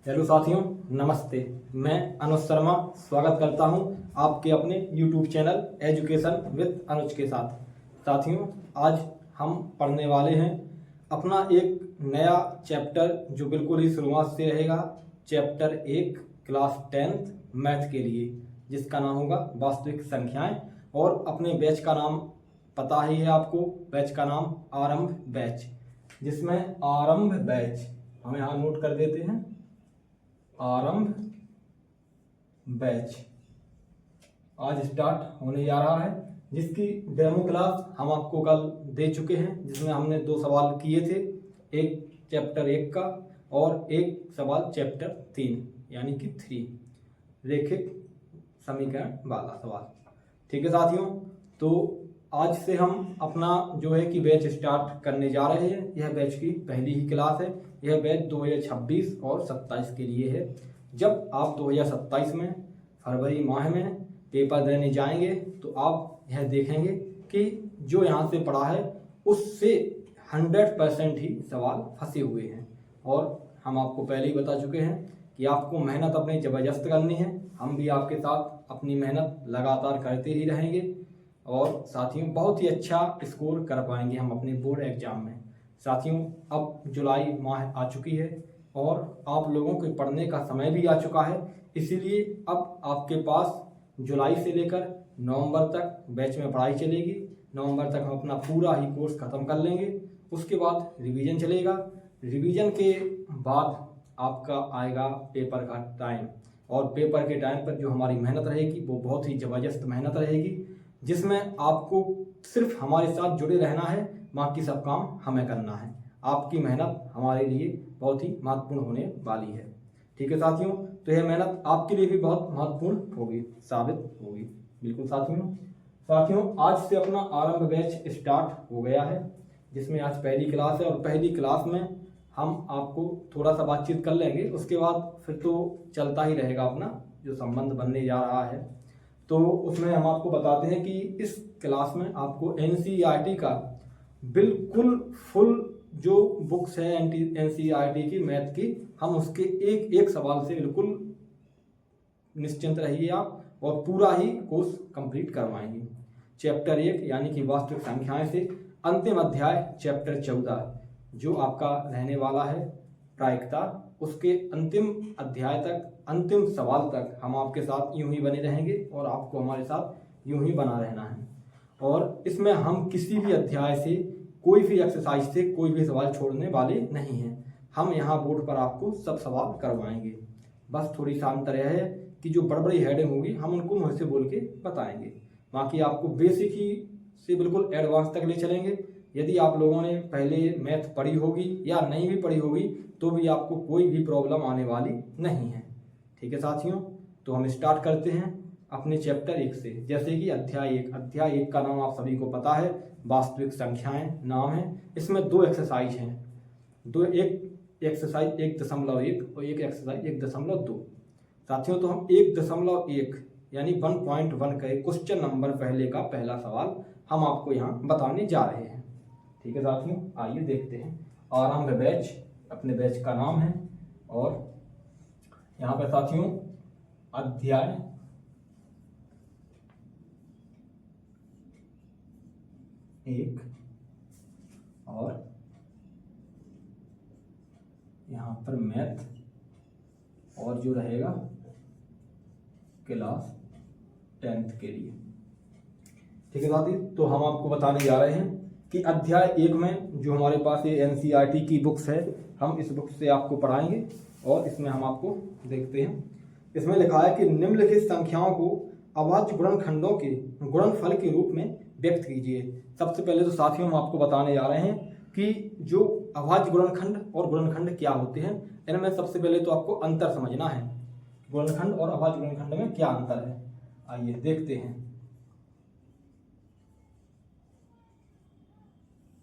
Hello साथियों, नमस्ते। मैं अनुज शर्मा स्वागत करता हूं आपके अपने यूट्यूब चैनल एजुकेशन विद अनुज के साथ। साथियों, आज हम पढ़ने वाले हैं अपना एक नया चैप्टर जो बिल्कुल ही शुरुआत से रहेगा। चैप्टर 1 क्लास 10th मैथ के लिए, जिसका नाम होगा वास्तविक संख्याएं। और अपने बैच का नाम पता ही है आपको, बैच का नाम आरंभ बैच, जिसमें आरंभ बैच हम यहाँ नोट कर देते हैं। आरंभ बैच आज स्टार्ट होने जा रहा है, जिसकी डेमो क्लास हम आपको कल दे चुके हैं, जिसमें हमने 2 सवाल किए थे, एक चैप्टर 1 का और एक सवाल चैप्टर 3 यानी कि 3 रेखिक समीकरण वाला सवाल। ठीक है साथियों, तो आज से हम अपना जो है कि बैच स्टार्ट करने जा रहे हैं। यह बैच की पहली ही क्लास है। यह बैच 2026 और 27 के लिए है। जब आप 2027 में फरवरी माह में पेपर देने जाएंगे तो आप यह देखेंगे कि जो यहाँ से पढ़ा है उससे 100% ही सवाल फंसे हुए हैं। और हम आपको पहले ही बता चुके हैं कि आपको मेहनत अपनी ज़बरदस्त करनी है। हम भी आपके साथ अपनी मेहनत लगातार करते ही रहेंगे और साथियों बहुत ही अच्छा स्कोर कर पाएंगे हम अपने बोर्ड एग्जाम में। साथियों, अब जुलाई माह आ चुकी है और आप लोगों के पढ़ने का समय भी आ चुका है। इसीलिए अब आपके पास जुलाई से लेकर नवंबर तक बैच में पढ़ाई चलेगी। नवंबर तक हम अपना पूरा ही कोर्स ख़त्म कर लेंगे। उसके बाद रिवीजन चलेगा। रिवीजन के बाद आपका आएगा पेपर का टाइम, और पेपर के टाइम पर जो हमारी मेहनत रहेगी वो बहुत ही ज़बरदस्त मेहनत रहेगी, जिसमें आपको सिर्फ हमारे साथ जुड़े रहना है, बाकी सब काम हमें करना है। आपकी मेहनत हमारे लिए बहुत ही महत्वपूर्ण होने वाली है। ठीक है साथियों, तो यह मेहनत आपके लिए भी बहुत महत्वपूर्ण होगी, साबित होगी। बिल्कुल साथियों, आज से अपना आरंभ बैच स्टार्ट हो गया है, जिसमें आज पहली क्लास है। और पहली क्लास में हम आपको थोड़ा सा बातचीत कर लेंगे, उसके बाद फिर तो चलता ही रहेगा अपना जो संबंध बनने जा रहा है। तो उसमें हम आपको बताते हैं कि इस क्लास में आपको एनसीईआरटी का बिल्कुल फुल जो बुक्स है एनसीईआरटी की मैथ की, हम उसके एक एक सवाल से बिल्कुल निश्चिंत रहिए आप, और पूरा ही कोर्स कंप्लीट करवाएंगे। चैप्टर 1 यानी कि वास्तविक संख्याएं से अंतिम अध्याय चैप्टर 14 जो आपका रहने वाला है प्रायिकता, उसके अंतिम अध्याय तक, अंतिम सवाल तक हम आपके साथ यूं ही बने रहेंगे और आपको हमारे साथ यूं ही बना रहना है। और इसमें हम किसी भी अध्याय से, कोई भी एक्सरसाइज से कोई भी सवाल छोड़ने वाले नहीं हैं। हम यहाँ बोर्ड पर आपको सब सवाल करवाएंगे। बस थोड़ी सा अंतर यह है कि जो बड़ी बड़ी हेडिंग होगी हम उनको मुँह से बोल के बताएंगे, बाकी आपको बेसिक ही से बिल्कुल एडवांस तक ले चलेंगे। यदि आप लोगों ने पहले मैथ पढ़ी होगी या नहीं भी पढ़ी होगी तो भी आपको कोई भी प्रॉब्लम आने वाली नहीं है। ठीक है साथियों, तो हम स्टार्ट करते हैं अपने चैप्टर 1 से। जैसे कि अध्याय 1 का नाम आप सभी को पता है, वास्तविक संख्याएं नाम है। इसमें 2 एक्सरसाइज हैं, एक एक्सरसाइज 1.1 और एक एक्सरसाइज 1.2। साथियों, तो हम 1.1 यानी 1.1 का क्वेश्चन नंबर पहले का पहला सवाल हम आपको यहाँ बताने जा रहे हैं। ठीक है साथियों, आइए देखते हैं। आरंभ बैच अपने बैच का नाम है, और यहाँ पर साथियों अध्याय 1 और यहाँ पर मैथ, और जो रहेगा क्लास 10th के लिए। ठीक है साथी, तो हम आपको बताने जा रहे हैं कि अध्याय 1 में जो हमारे पास ये एनसीईआरटी की बुक्स है, हम इस बुक से आपको पढ़ाएंगे। और इसमें हम आपको देखते हैं, इसमें लिखा है कि निम्नलिखित संख्याओं को अभाज्य गुणनखंडों के गुणनफल के रूप में व्यक्त कीजिए। सबसे पहले तो साथियों हम आपको बताने जा रहे हैं कि जो अभाज्य गुणनखंड और गुणनखंड क्या होते हैं। इनमें सबसे पहले तो आपको अंतर समझना है, गुणनखंड और अभाज्य गुणनखंड में क्या अंतर है। आइए देखते हैं।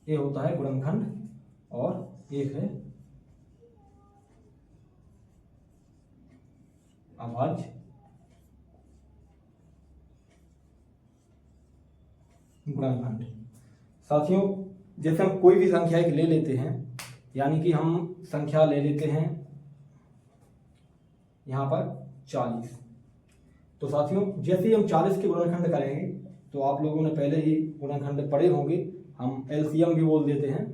ये होता है गुणनखंड और एक है अभाज्य गुणनखंड। साथियों, जैसे हम कोई भी संख्या एक ले लेते हैं, यानी कि हम संख्या ले लेते हैं यहाँ पर 40। तो साथियों जैसे ही हम 40 के गुणनखंड करेंगे तो आप लोगों ने पहले ही गुणनखंड पढ़े होंगे, हम एलसीएम भी बोल देते हैं।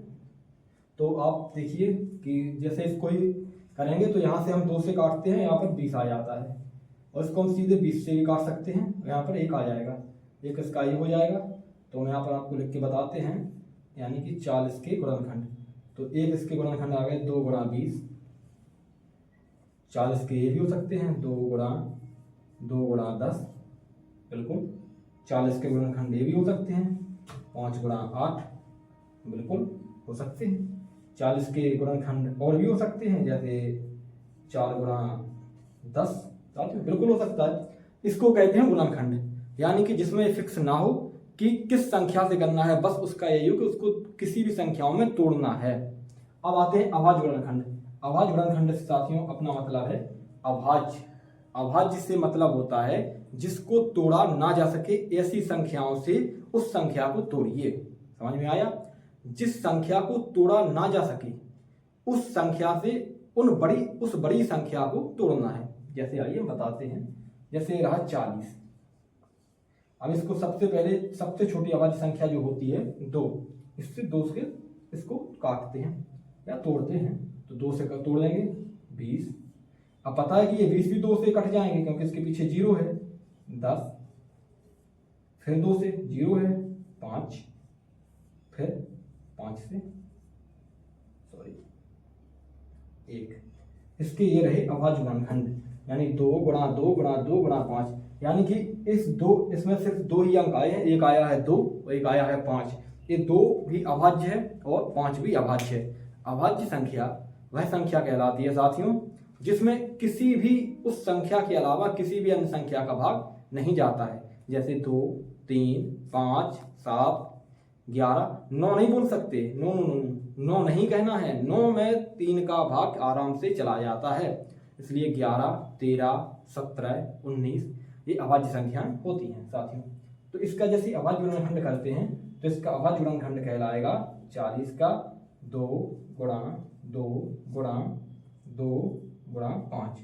तो आप देखिए कि जैसे इसको ही करेंगे तो यहाँ से हम 2 से काटते हैं, यहाँ पर 20 आ जाता है, और इसको हम सीधे 20 से भी काट सकते हैं, यहाँ पर 1 आ जाएगा, एक इसका ये हो जाएगा। तो हम यहाँ पर आपको लिख के बताते हैं, यानी कि 40 के गुणनखंड। तो एक इसके गुणनखंड आ गए 2 गुणा 20। 40 के ये भी हो सकते हैं 2 गुणा 10, बिल्कुल। 40 के गुणनखंड ये भी हो सकते हैं 5 गुणा 8, बिल्कुल हो सकते हैं। 40 के गुणनखंड और भी हो सकते हैं, जैसे 4 गुणा 10, बिल्कुल हो सकता है। इसको कहते हैं गुणनखंड, यानी कि जिसमें फिक्स ना हो कि किस संख्या से करना है, बस उसका यही हो कि उसको किसी भी संख्याओं में तोड़ना है। अब आते हैं अभाज्य गुणनखंड। अभाज्य गुणनखंड से साथियों अपना मतलब है अभाज्य। अभाज्य से मतलब होता है जिसको तोड़ा ना जा सके, ऐसी संख्याओं से उस संख्या को तोड़िए। समझ में आया? जिस संख्या को तोड़ा ना जा सके उस संख्या से उस बड़ी संख्या को तोड़ना है। जैसे आइए हम बताते हैं, जैसे रहा 40। अब इसको सबसे पहले सबसे छोटी अभाज्य संख्या जो होती है 2, इससे 2 से इसको काटते हैं या तोड़ते हैं। तो 2 से तोड़ देंगे 20। अब पता है कि ये 20 भी 2 से कट जाएंगे क्योंकि इसके पीछे 0 है, 10, फिर 2 से 0 है 5, फिर 5 से 1। इसके ये रहे अभाज्य गुणनखंड, यानी 2 गुणा 2 गुणा 2 गुणा 5, यानी कि इसमें सिर्फ 2 ही अंक आए हैं, एक आया है 2 और एक आया है 5। ये 2 भी अभाज्य है और 5 भी अभाज्य है। अभाज्य संख्या वह संख्या कहलाती है साथियों जिसमें किसी भी उस संख्या के अलावा किसी भी अन्य संख्या का भाग नहीं जाता है। जैसे 2, 3, 5, 7, 11। 9 नहीं बोल सकते, 9 नहीं कहना है, 9 में 3 का भाग आराम से चला जाता है, इसलिए 11, 13, 17, 19 ये अभाज्य संख्याएं होती हैं साथियों। तो इसका जैसे अभाज्य गुणनखंड करते हैं तो इसका अभाज्य गुणनखंड कहलाएगा 40 का 2 गुणा 2 गुणा 2 गुणा 5।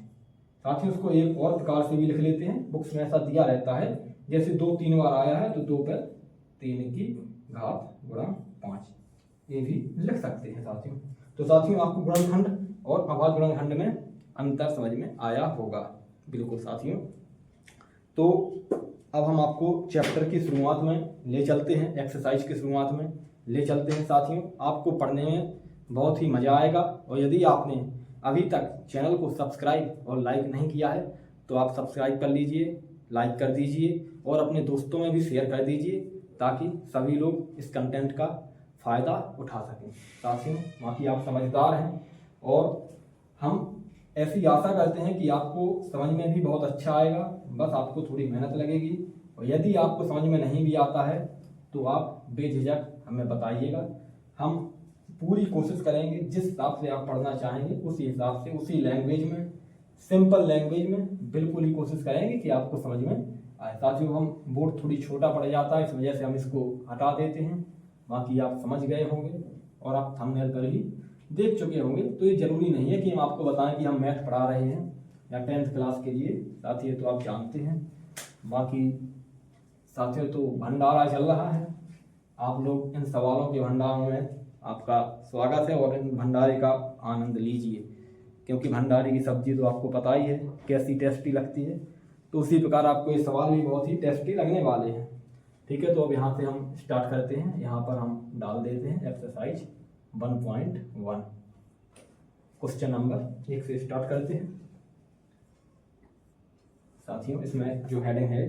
साथियों इसको एक और प्रकार से भी लिख लेते हैं, बुक्स में ऐसा दिया रहता है, जैसे 2 3 बार आया है तो 2 पर 3 की घात गुणा 5, ये भी लिख सकते हैं साथियों। तो साथियों आपको गुणनखंड और अभाज्य गुणनखंड में अंतर समझ में आया होगा, बिल्कुल साथियों। तो अब हम आपको चैप्टर की शुरुआत में ले चलते हैं, एक्सरसाइज की शुरुआत में ले चलते हैं साथियों। आपको पढ़ने में बहुत ही मज़ा आएगा, और यदि आपने अभी तक चैनल को सब्सक्राइब और लाइक नहीं किया है तो आप सब्सक्राइब कर लीजिए, लाइक कर दीजिए और अपने दोस्तों में भी शेयर कर दीजिए ताकि सभी लोग इस कंटेंट का फ़ायदा उठा सकें। साथियों बाकी आप समझदार हैं और हम ऐसी आशा करते हैं कि आपको समझ में भी बहुत अच्छा आएगा, बस आपको थोड़ी मेहनत लगेगी। और यदि आपको समझ में नहीं भी आता है तो आप बेझिझक हमें बताइएगा, हम पूरी कोशिश करेंगे जिस हिसाब से आप पढ़ना चाहेंगे उसी हिसाब से, उसी लैंग्वेज में, सिंपल लैंग्वेज में बिल्कुल ही कोशिश करेंगे कि आपको समझ में आए। साथियों हम बोर्ड थोड़ी छोटा पड़ जाता है, इस वजह से हम इसको हटा देते हैं, बाकी आप समझ गए होंगे और आप थंबनेल पर भी देख चुके होंगे। तो ये जरूरी नहीं है कि हम आपको बताएं कि हम मैथ पढ़ा रहे हैं या 10th क्लास के लिए, साथियों तो आप जानते हैं। बाकी साथियों तो भंडारा चल रहा है, आप लोग इन सवालों के भंडारों में आपका स्वागत है और इन भंडारे का आनंद लीजिए, क्योंकि भंडारे की सब्जी तो आपको पता ही है कैसी टेस्टी लगती है। तो उसी प्रकार आपको ये सवाल भी बहुत ही टेस्टी लगने वाले हैं। ठीक है, तो अब यहाँ से हम स्टार्ट करते हैं। यहाँ पर हम डाल देते हैं एक्सरसाइज 1.1, क्वेश्चन नंबर 1 से स्टार्ट करते हैं साथियों। इसमें जो हेडिंग है,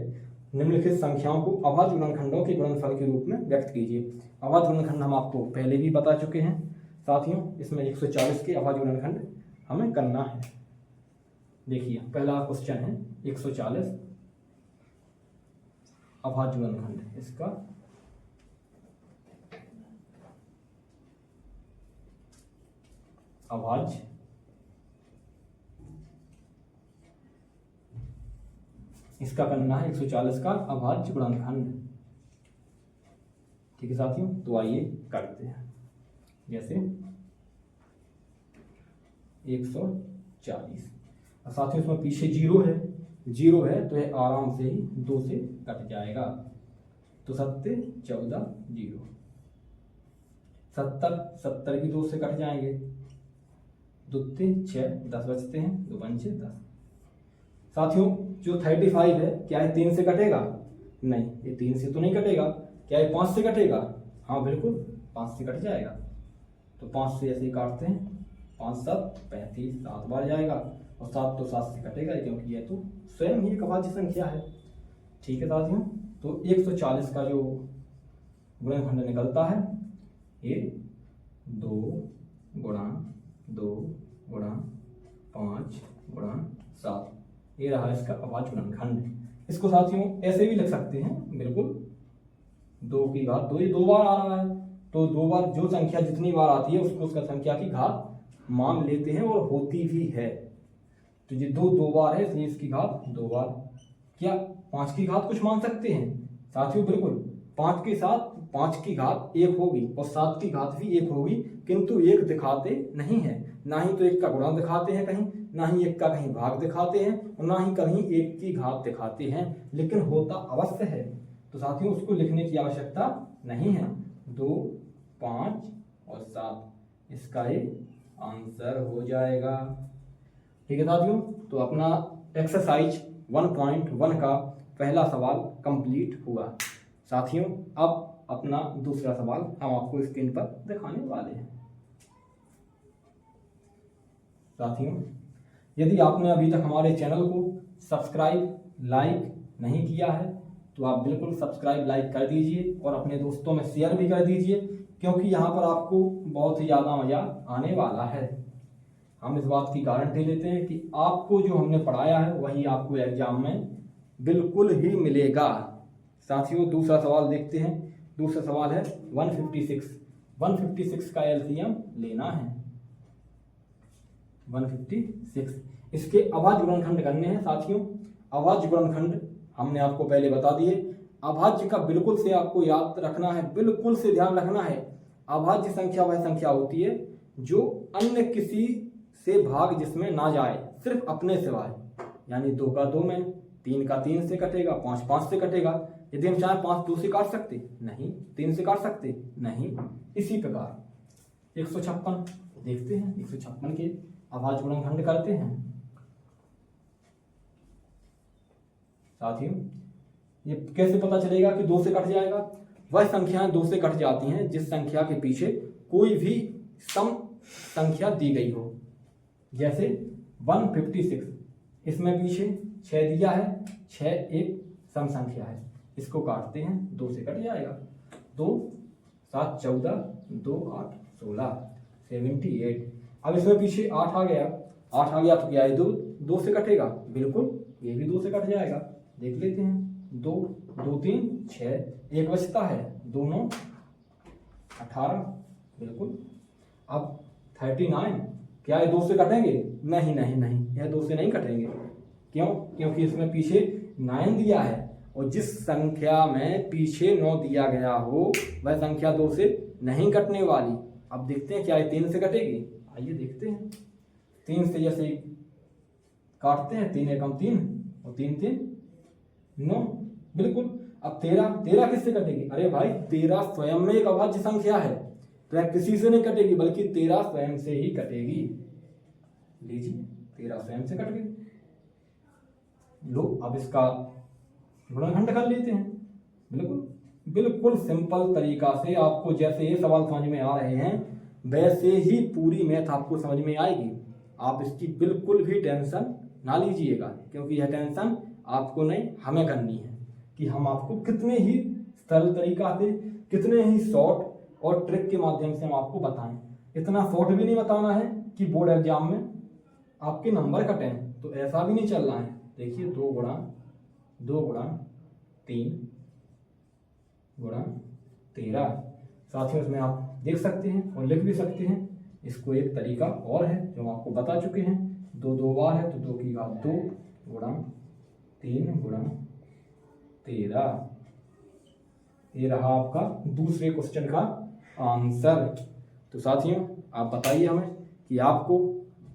निम्नलिखित संख्याओं को अभाज्य गुणनखंडों के गुणनफल के रूप में व्यक्त कीजिए। अभाज्य गुणनखंड हम आपको पहले भी बता चुके हैं साथियों, इसमें 140 के अभाज्य गुणनखंड हमें करना है। देखिए पहला क्वेश्चन है 140 अभाज्य गुणनखंड, इसका अभाज्य इसका करना है 140 का अभाज्य गुणनखंड। ठीक है साथियों, तो आइए करते हैं। जैसे 140, और साथियों इसमें पीछे जीरो है तो ये आराम से ही 2 से कट जाएगा। तो 7 14 0, 70 भी 2 से कट जाएंगे, 2 6 10 बचते हैं, 2 5 10। साथियों जो 35 है क्या ये 3 से कटेगा? नहीं, ये 3 से तो नहीं कटेगा। क्या ये 5 से कटेगा? हाँ बिल्कुल 5 से कट जाएगा। तो 5 से ऐसे ही काटते हैं, 5 7 35, 7 बार जाएगा और 7 तो 7 से कटेगा ही, क्योंकि ये तो स्वयं ही एक अभाज्य संख्या है। ठीक है साथियों, तो 140 का जो गुणनखंड निकलता है ये 2 गुणा 2 गुणा 5 गुणा 7, ये रहा इसका अभाज्य गुणनखंड। इसको साथियों ऐसे भी लिख सकते हैं, बिल्कुल 2 की घात 2, ये 2 बार आ रहा है तो 2 बार जो संख्या जितनी बार आती है उसको उसका संख्या की घात मान लेते हैं और होती भी है। तो ये 2 बार है इसलिए इसकी घात 2 बार। क्या 5 की घात कुछ मान सकते हैं? साथियों बिल्कुल 5 के साथ 5 की घात 1 होगी और 7 की घात भी 1 होगी, किंतु 1 दिखाते नहीं है, ना ही तो 1 का गुणा दिखाते हैं कहीं, ना ही 1 का कहीं भाग दिखाते हैं और ना ही कहीं 1 की घात दिखाते हैं, लेकिन होता अवश्य है। तो साथियों उसको लिखने की आवश्यकता नहीं है। 2 5 और 7 इसका ये आंसर हो जाएगा। ठीक है साथियों, तो अपना एक्सरसाइज 1.1 का पहला सवाल कंप्लीट हुआ। साथियों अब अपना दूसरा सवाल हम आपको स्क्रीन पर दिखाने वाले हैं। साथियों यदि आपने अभी तक हमारे चैनल को सब्सक्राइब लाइक नहीं किया है तो आप बिल्कुल सब्सक्राइब लाइक कर दीजिए और अपने दोस्तों में शेयर भी कर दीजिए, क्योंकि यहाँ पर आपको बहुत ही ज़्यादा मज़ा आने वाला है। हम इस बात की गारंटी लेते हैं कि आपको जो हमने पढ़ाया है वही आपको एग्जाम में बिल्कुल ही मिलेगा। साथियों दूसरा सवाल देखते हैं। दूसरा सवाल है 156 का एलसीएम लेना है। 156 इसके अभाज्य गुणनखंड करने हैं। साथियों अभाज्य गुणनखंड हमने आपको पहले बता दिए। अभाज्य का बिल्कुल से आपको याद रखना है, बिल्कुल से ध्यान रखना है। अभाज्य संख्या वह संख्या होती है जो अन्य किसी से भाग जिसमें ना जाए, सिर्फ अपने सिवाय। यानी 2 का 2 में, 3 का 3 से कटेगा, 5 5 से कटेगा। यदि हम चाहें 5 2 से काट सकते नहीं, 3 से काट सकते नहीं। इसी प्रकार 156 देखते हैं, 156 के अभाज्य गुणनखंड करते हैं। साथियों ये कैसे पता चलेगा कि 2 से कट जाएगा? वह संख्याएं 2 से कट जाती हैं जिस संख्या के पीछे कोई भी सम संख्या दी गई हो। जैसे 156 इसमें पीछे 6 दिया है, 6 एक सम संख्या है, इसको काटते हैं 2 से कट जाएगा। 2 7 14 2 8 16 78। अब इसमें पीछे 8 आ गया, 8 आ गया तो क्या है 2 से कटेगा? बिल्कुल ये भी 2 से कट जाएगा। देख लेते हैं 2 2 3 6, एक बचता है, 2 9 18 बिल्कुल। अब 39 क्या ये 2 से कटेंगे? नहीं नहीं नहीं, यह 2 से नहीं कटेंगे। क्यों? क्योंकि इसमें पीछे 9 दिया है और जिस संख्या में पीछे 9 दिया गया हो वह संख्या 2 से नहीं कटने वाली। अब देखते हैं क्या ये 3 से कटेगी। आइए देखते हैं। 3 से जैसे काटते हैं, 3 एकम 3 और 3 3 9 बिल्कुल। अब 13 किससे कटेगी? अरे भाई 13 स्वयं में एक अभाज्य संख्या है, तो यह किसी से नहीं कटेगी बल्कि 13 स्वयं से ही कटेगी। लीजिए 13 स्वयं से कट गई। लो अब इसका गुणनखंड कर लेते हैं। बिल्कुल बिल्कुल सिंपल तरीका से आपको जैसे ये सवाल समझ में आ रहे हैं वैसे ही पूरी मैथ आपको समझ में आएगी। आप इसकी बिल्कुल भी टेंशन ना लीजिएगा, क्योंकि यह टेंशन आपको नहीं हमें करनी है कि हम आपको कितने ही सरल तरीका से, कितने ही शॉर्ट और ट्रिक के माध्यम से हम आपको बताएं। इतना शॉर्ट भी नहीं बताना है कि बोर्ड एग्जाम में आपके नंबर कटें, तो ऐसा भी नहीं चलना है। देखिए 2 गुणा 3 गुणा 13। साथियों इसमें आप देख सकते हैं और लिख भी सकते हैं। इसको एक तरीका और है जो हम आपको बता चुके हैं। 2 2 बार है तो 2 की घात 2 गुणा 3 गुणा 13। ये रहा आपका दूसरे क्वेश्चन का आंसर। तो साथियों आप बताइए हमें कि आपको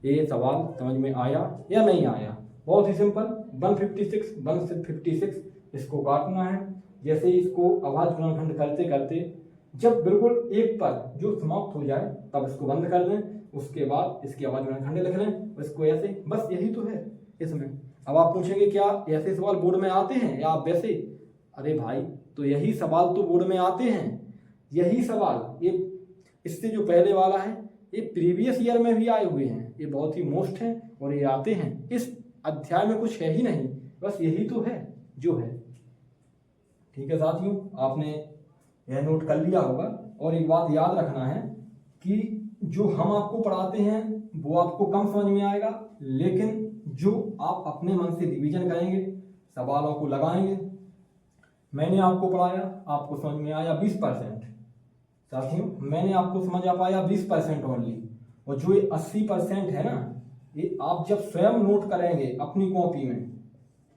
ये सवाल समझ में आया या नहीं आया? बहुत ही सिंपल, 156 इसको काटना है। जैसे ही इसको अभाज्य गुणनखंड करते करते जब बिल्कुल एक पर जो समाप्त हो जाए तब इसको बंद कर दें, उसके बाद इसके अभाज्य गुणनखंड लिख लें, इसको ऐसे, बस यही तो है इसमें। अब आप पूछेंगे क्या ऐसे सवाल बोर्ड में आते हैं या आप वैसे? अरे भाई, तो यही सवाल तो बोर्ड में आते हैं, यही सवाल, ये इससे जो पहले वाला है ये प्रीवियस ईयर में भी आए हुए हैं, ये बहुत ही मोस्ट हैं और ये आते हैं। इस अध्याय में कुछ है ही नहीं, बस यही तो है जो है। ठीक है साथियों, आपने यह नोट कर लिया होगा। और एक बात याद रखना है कि जो हम आपको पढ़ाते हैं वो आपको कम समझ में आएगा, लेकिन जो आप अपने मन से रिवीजन करेंगे, सवालों को लगाएंगे, मैंने आपको पढ़ाया, आपको समझ में आया 20%। साथियों, मैंने आपको समझ आ पाया 20% ओनली, और जो ये 80% है ना, ये आप जब स्वयं नोट करेंगे अपनी कॉपी में,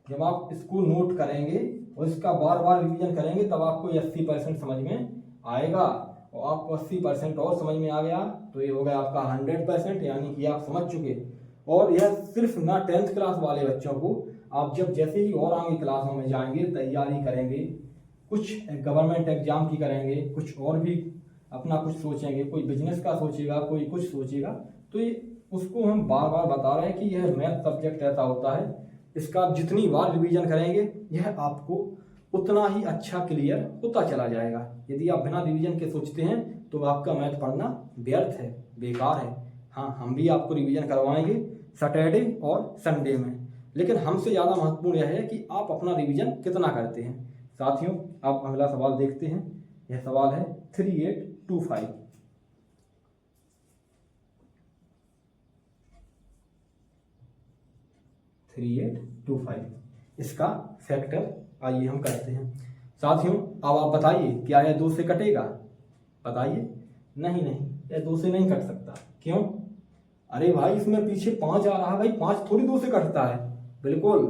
जब आप इसको नोट करेंगे और इसका बार बार रिवीजन करेंगे, तब आपको ये 80% समझ में आएगा। और आपको 80% और समझ में आ गया तो ये हो गया आपका 100%, यानी कि आप समझ चुके। और यह सिर्फ ना 10th क्लास वाले बच्चों को, आप जब जैसे ही और आगे क्लासों में जाएंगे, तैयारी करेंगे, कुछ गवर्नमेंट एग्जाम की करेंगे, कुछ और भी अपना कुछ सोचेंगे, कोई बिजनेस का सोचेगा, कोई कुछ सोचेगा, तो ये उसको हम बार बार बता रहे हैं कि यह मैथ सब्जेक्ट ऐसा होता है, इसका आप जितनी बार रिवीजन करेंगे यह आपको उतना ही अच्छा क्लियर होता चला जाएगा। यदि आप बिना रिवीजन के सोचते हैं तो आपका मैथ पढ़ना व्यर्थ है, बेकार है। हाँ, हम भी आपको रिवीजन करवाएंगे सैटरडे और संडे में, लेकिन हमसे ज़्यादा महत्वपूर्ण यह है कि आप अपना रिवीजन कितना करते हैं। साथियों, आप अगला सवाल देखते हैं। यह सवाल है 3825। इसका फैक्टर आइए हम करते हैं। साथियों, अब आप बताइए क्या यह 2 से कटेगा? बताइए। नहीं, यह 2 से नहीं कट सकता। क्यों? अरे भाई, इसमें पीछे 5 आ रहा है भाई, 5 थोड़ी 2 से कटता है। बिल्कुल,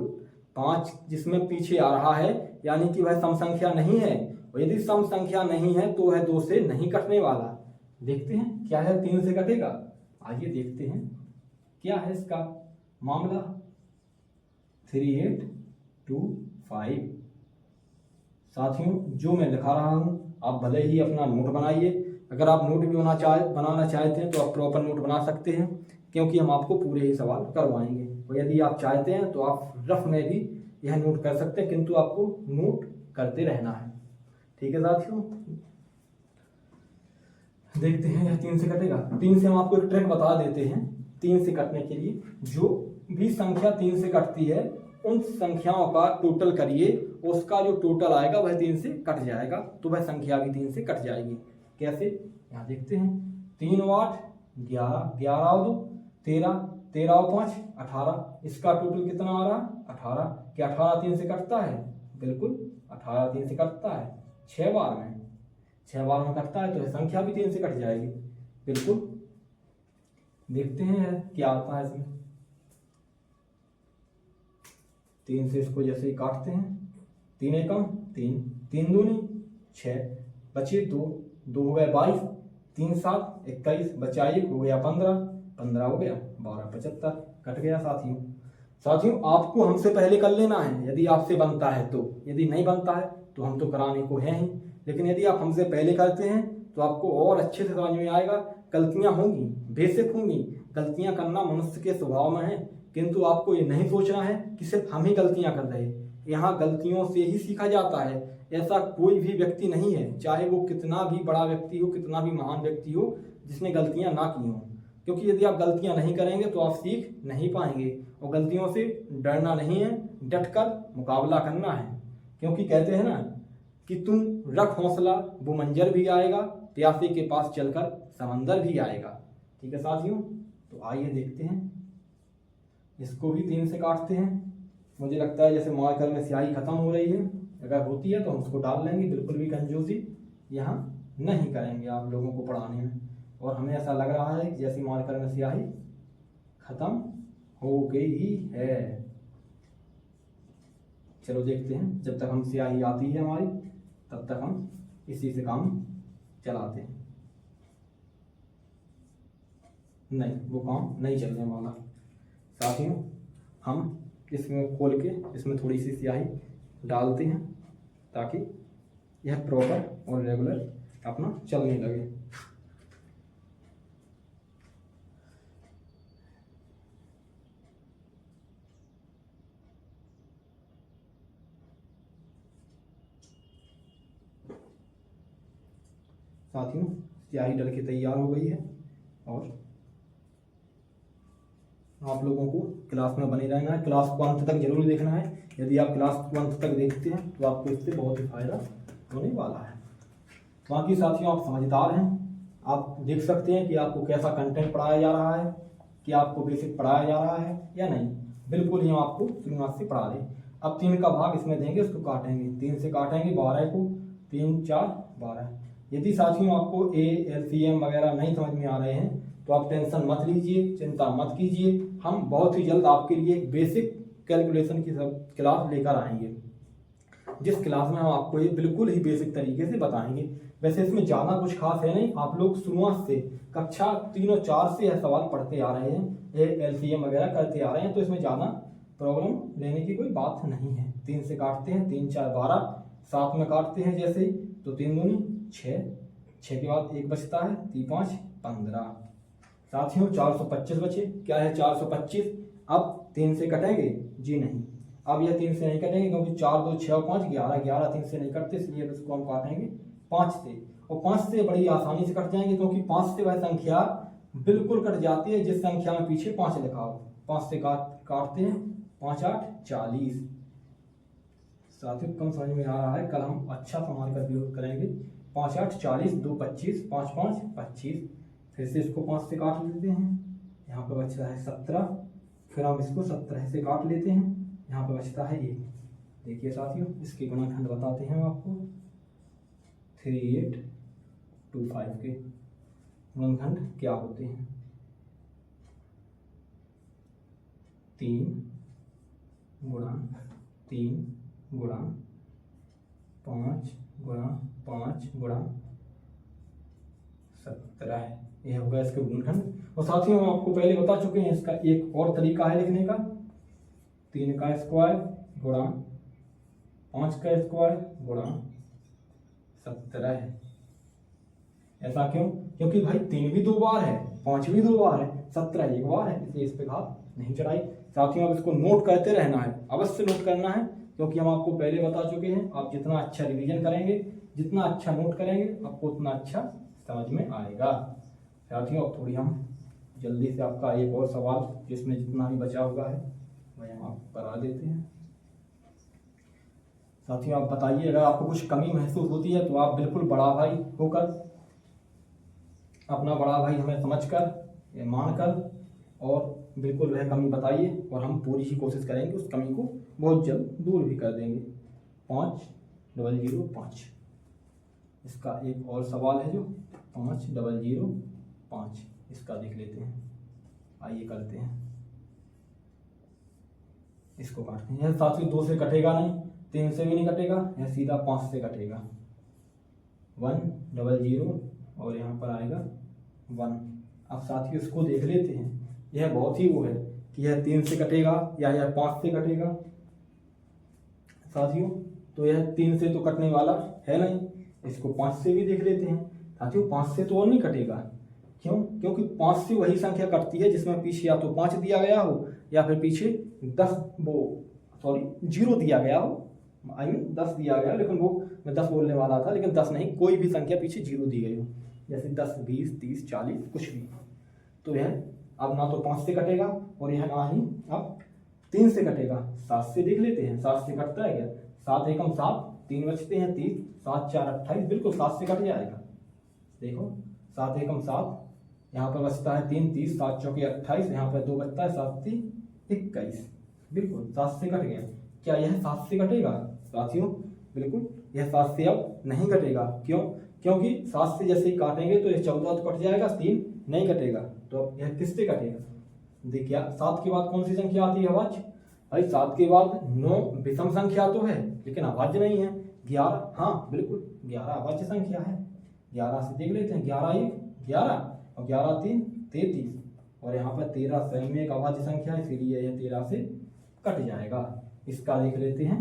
5 जिसमें पीछे आ रहा है यानी कि वह सम संख्या नहीं है, और यदि सम संख्या नहीं है तो वह 2 से नहीं कटने वाला। देखते हैं क्या है 3 से कटेगा। आइए देखते हैं क्या है इसका मामला। 3825। साथियों, जो मैं दिखा रहा हूं आप भले ही अपना नोट बनाइए। अगर आप नोट भी बनाना चाहते हैं तो आप प्रॉपर नोट बना सकते हैं, क्योंकि हम आपको पूरे ही सवाल करवाएंगे। और यदि आप चाहते हैं तो आप रफ में भी यह नोट कर सकते हैं, किंतु आपको नोट करते रहना है। ठीक है साथियों, देखते हैं यह 3 से कटेगा। 3 से हम आपको एक ट्रिक बता देते हैं 3 से कटने के लिए। जो भी संख्या 3 से कटती है उन संख्याओं का टोटल करिए, उसका जो टोटल आएगा वह 3 से कट जाएगा, तो वह संख्या भी 3 से कट जाएगी। कैसे? यहाँ देखते हैं। 3 और 8 11, 11 और 2 13, 13 और 5 18। इसका टोटल कितना आ रहा? 18। क्या 18 3 से कटता है? बिल्कुल, 18 3 से कटता है। 6 बार में, 6 बार में कटता है, तो यह संख्या भी 3 से कट जाएगी। बिल्कुल, देखते हैं क्या आता है इसमें। 3 से इसको जैसे ही काटते हैं, 3 एकम 3, 3 दूनी 6, बचे 2, 2 हो गए 22, 3 7 21, बचा 1 हो गया 15, 15 हो गया 12 75, कट गया। साथियों, आपको हमसे पहले कर लेना है यदि आपसे बनता है तो। यदि नहीं बनता है तो हम तो कराने को है ही, लेकिन यदि आप हमसे पहले करते हैं तो आपको और अच्छे से समझ में आएगा। गलतियां होंगी, बेसिक होंगी, गलतियां करना मनुष्य के स्वभाव में है, किंतु आपको ये नहीं सोचना है कि सिर्फ हम ही गलतियां कर रहे हैं। यहाँ गलतियों से ही सीखा जाता है। ऐसा कोई भी व्यक्ति नहीं है, चाहे वो कितना भी बड़ा व्यक्ति हो, कितना भी महान व्यक्ति हो, जिसने गलतियां ना की हों। क्योंकि यदि आप गलतियां नहीं करेंगे तो आप सीख नहीं पाएंगे। और गलतियों से डरना नहीं है, डटकर मुकाबला करना है। क्योंकि कहते हैं ना कि तुम रख हौसला, वो मंजर भी आएगा, प्यासे के पास चलकर समंदर भी आएगा। ठीक है साथियों, तो आइए देखते हैं। इसको भी 3 से काटते हैं। मुझे लगता है जैसे मार्कर में स्याही खत्म हो रही है, अगर होती है तो हम उसको डाल लेंगे। बिल्कुल भी कंजूसी यहाँ नहीं करेंगे आप लोगों को पढ़ाने में। और हमें ऐसा लग रहा है कि जैसे मार्कर में स्याही खत्म हो गई है। चलो देखते हैं, जब तक हम स्याही आती है हमारी तब तक हम इसी से काम चलाते हैं। नहीं, वो काम नहीं चलने वाला। साथियों, हम इसमें खोल के इसमें थोड़ी सी स्याही डालते हैं ताकि यह प्रॉपर और रेगुलर अपना चलने लगे। साथियों, स्याही डल के तैयार हो गई है और आप लोगों को क्लास में बने रहना है। क्लास को अंत तक जरूर देखना है। यदि आप क्लास को अंत तक देखते हैं तो आपको इससे बहुत ही फायदा होने वाला है। बाकी साथियों, आप समझदार हैं, आप देख सकते हैं कि आपको कैसा कंटेंट पढ़ाया जा रहा है, कि आपको बेसिक पढ़ाया जा रहा है या नहीं। बिल्कुल ही हम आपको शुरुआत से पढ़ा रहे हैं। अब 3 का भाग इसमें देंगे, उसको काटेंगे, 3 से काटेंगे 12 को, 3 4 12। यदि साथियों आपको LCM वगैरह नहीं समझ में आ रहे हैं तो आप टेंशन मत लीजिए, चिंता मत कीजिए। हम बहुत ही जल्द आपके लिए बेसिक कैलकुलेशन की सब क्लास लेकर आएंगे, जिस क्लास में हम आपको ये बिल्कुल ही बेसिक तरीके से बताएंगे। वैसे इसमें ज़्यादा कुछ खास है नहीं, आप लोग शुरुआत से कक्षा 3 और 4 से यह सवाल पढ़ते आ रहे हैं, LCM वगैरह करते आ रहे हैं, तो इसमें ज़्यादा प्रॉब्लम लेने की कोई बात नहीं है। 3 से काटते हैं, 3 4 12, 7 में काटते हैं जैसे ही तो 3 दूनी 6, 6 के बाद 1 बचता है, 3 5 15। साथियों 425 बचे। क्या है 425? अब 3 से कटेंगे? जी नहीं, अब यह 3 से नहीं कटेंगे क्योंकि 4 2 6 5 11, 11 3 से नहीं कटते, इसलिए इसको हम काटेंगे 5 से। और 5 से बड़ी आसानी से कट जाएंगे क्योंकि 5 से वह संख्या बिल्कुल कट जाती है जिस संख्या में पीछे 5 लिखा हो। 5 से काटते हैं, 5 8 40। साथियों कम समझ में आ रहा है, कल हम अच्छा संभाल कर उपयोग करेंगे। 5 8 40, 2 25, 5 5 25। फिर से इसको 5 से काट लेते हैं, यहाँ पर बचता है 17। फिर हम इसको 17 से काट लेते हैं, यहाँ पर बचता है 1। देखिए साथियों, इसके गुणनखंड बताते हैं हम आपको। 3825 के गुणनखंड क्या होते हैं? 3 गुणा 3 गुणा 5 गुणा 5 गुणा 17 यह होगा इसके गुणनखंड। और साथियों हम आपको पहले बता चुके हैं, इसका एक और तरीका है लिखने का। 3 का स्क्वायर गुणा 5 का स्क्वायर गुणा 17 है। ऐसा क्यों? क्योंकि भाई 3 भी 2 बार है, 5 भी 2 बार है, 17 एक बार है, इसलिए इस पे घात नहीं चढ़ाई। साथियों अब इसको नोट करते रहना है, अवश्य नोट करना है, क्योंकि हम आपको पहले बता चुके हैं। आप जितना अच्छा रिवीजन करेंगे, जितना अच्छा नोट करेंगे, आपको उतना अच्छा समझ में आएगा। साथियों अब थोड़ी हम जल्दी से आपका एक और सवाल जिसमें जितना भी बचा हुआ है वह हम आपको करा देते हैं। साथियों आप बताइए, अगर आपको कुछ कमी महसूस होती है तो आप बिल्कुल बड़ा भाई होकर, अपना बड़ा भाई हमें समझकर, मानकर, और बिल्कुल वह कमी बताइए और हम पूरी ही कोशिश करेंगे उस कमी को बहुत जल्द दूर भी कर देंगे। 5005 इसका एक और सवाल है जो 5005 इसका देख लेते हैं। आइए करते हैं, इसको काटते हैं। यह साथियों 2 से कटेगा नहीं, 3 से भी नहीं कटेगा, यह सीधा 5 से कटेगा। 100 और यहाँ पर आएगा 1। अब साथियों इसको देख लेते हैं, यह बहुत ही वो है कि यह 3 से कटेगा या यह 5 से कटेगा। साथियों तो यह 3 से तो कटने वाला है नहीं, इसको 5 से भी देख लेते हैं। साथियों 5 से तो और नहीं कटेगा, क्यों? क्योंकि 5 से वही संख्या कटती है जिसमें पीछे या तो 5 दिया गया हो या फिर पीछे 0 दिया गया हो। आई मीन 10 दिया गया, लेकिन वो मैं 10 बोलने वाला था, लेकिन 10 नहीं, कोई भी संख्या पीछे 0 दी गई हो, जैसे 10 20 30 40 कुछ भी। तो यह अब ना तो 5 से कटेगा और यह ना ही अब 3 से कटेगा। 7 से देख लेते हैं, 7 से कटता है क्या? 7 एकम 7, 3 बचते हैं 30, 7 4 28, बिल्कुल 7 से कट जाएगा। देखो 7 एकम 7, यहाँ पर बचता है 3 30, 7 चौके 28, यहाँ पर 2 बचता है, 7 3 21, बिल्कुल 7 से कट गया। क्या यह 7 से कटेगा? साथियों बिल्कुल यह 7 से अब नहीं कटेगा। क्यों? क्योंकि 7 से जैसे ही काटेंगे तो यह 14 तो कट जाएगा, 3 नहीं कटेगा, तो अब यह किससे कटेगा? देखिए 7 के बाद कौन सी संख्या आती है अभाज्य? भाई 7 के बाद 9 विषम संख्या तो है लेकिन अभाज्य नहीं है। 11, हाँ बिल्कुल 11 अभाज्य संख्या है। 11 से देख लेते हैं, 11 1 11 और 11 3 33, और यहाँ पर 13 स्वयं में एक अभाज्य संख्या है, इसीलिए यह 13 से कट जाएगा। इसका देख लेते हैं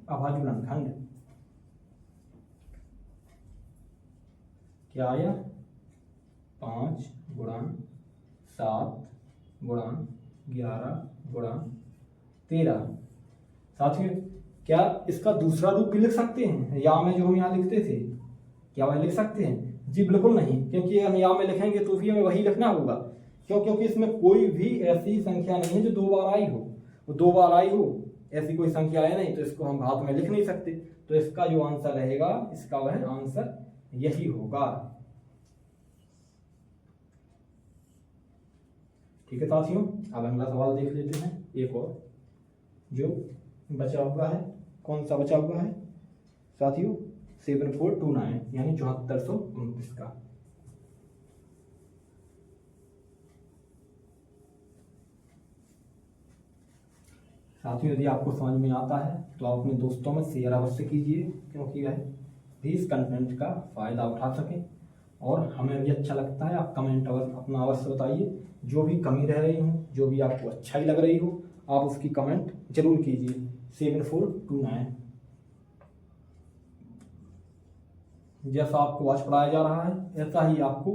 अभाज्य गुणनखंड क्या आया, 5 गुणा 7 गुणा 11 गुणा 13। साथियों क्या इसका दूसरा रूप भी लिख सकते हैं या में, जो हम यहाँ लिखते थे, क्या वह लिख सकते हैं? जी बिल्कुल नहीं, क्योंकि हम या में लिखेंगे तो भी हमें वही लिखना होगा। क्यों? क्योंकि इसमें कोई भी ऐसी संख्या नहीं है जो 2 बार आई हो। वो 2 बार आई हो ऐसी कोई संख्या है नहीं, तो इसको हम घात में लिख नहीं सकते। तो इसका जो आंसर रहेगा, इसका वह आंसर यही होगा। ठीक है साथियों, अब अगला सवाल देख लेते हैं। एक और जो बचा हुआ है, कौन सा बचा हुआ है साथियों? 7429 यानी 7429 का। साथियों यदि आपको समझ में आता है तो आप अपने दोस्तों में शेयर अवश्य कीजिए, क्योंकि वह भी इस कंटेंट का फायदा उठा सकें। और हमें भी अच्छा लगता है, आप कमेंट अपना अवश्य बताइए, जो भी कमी रह रही हो, जो भी आपको अच्छा ही लग रही हो, आप उसकी कमेंट जरूर कीजिए। 7429 जैसा आपको आज पढ़ाया जा रहा है ऐसा ही आपको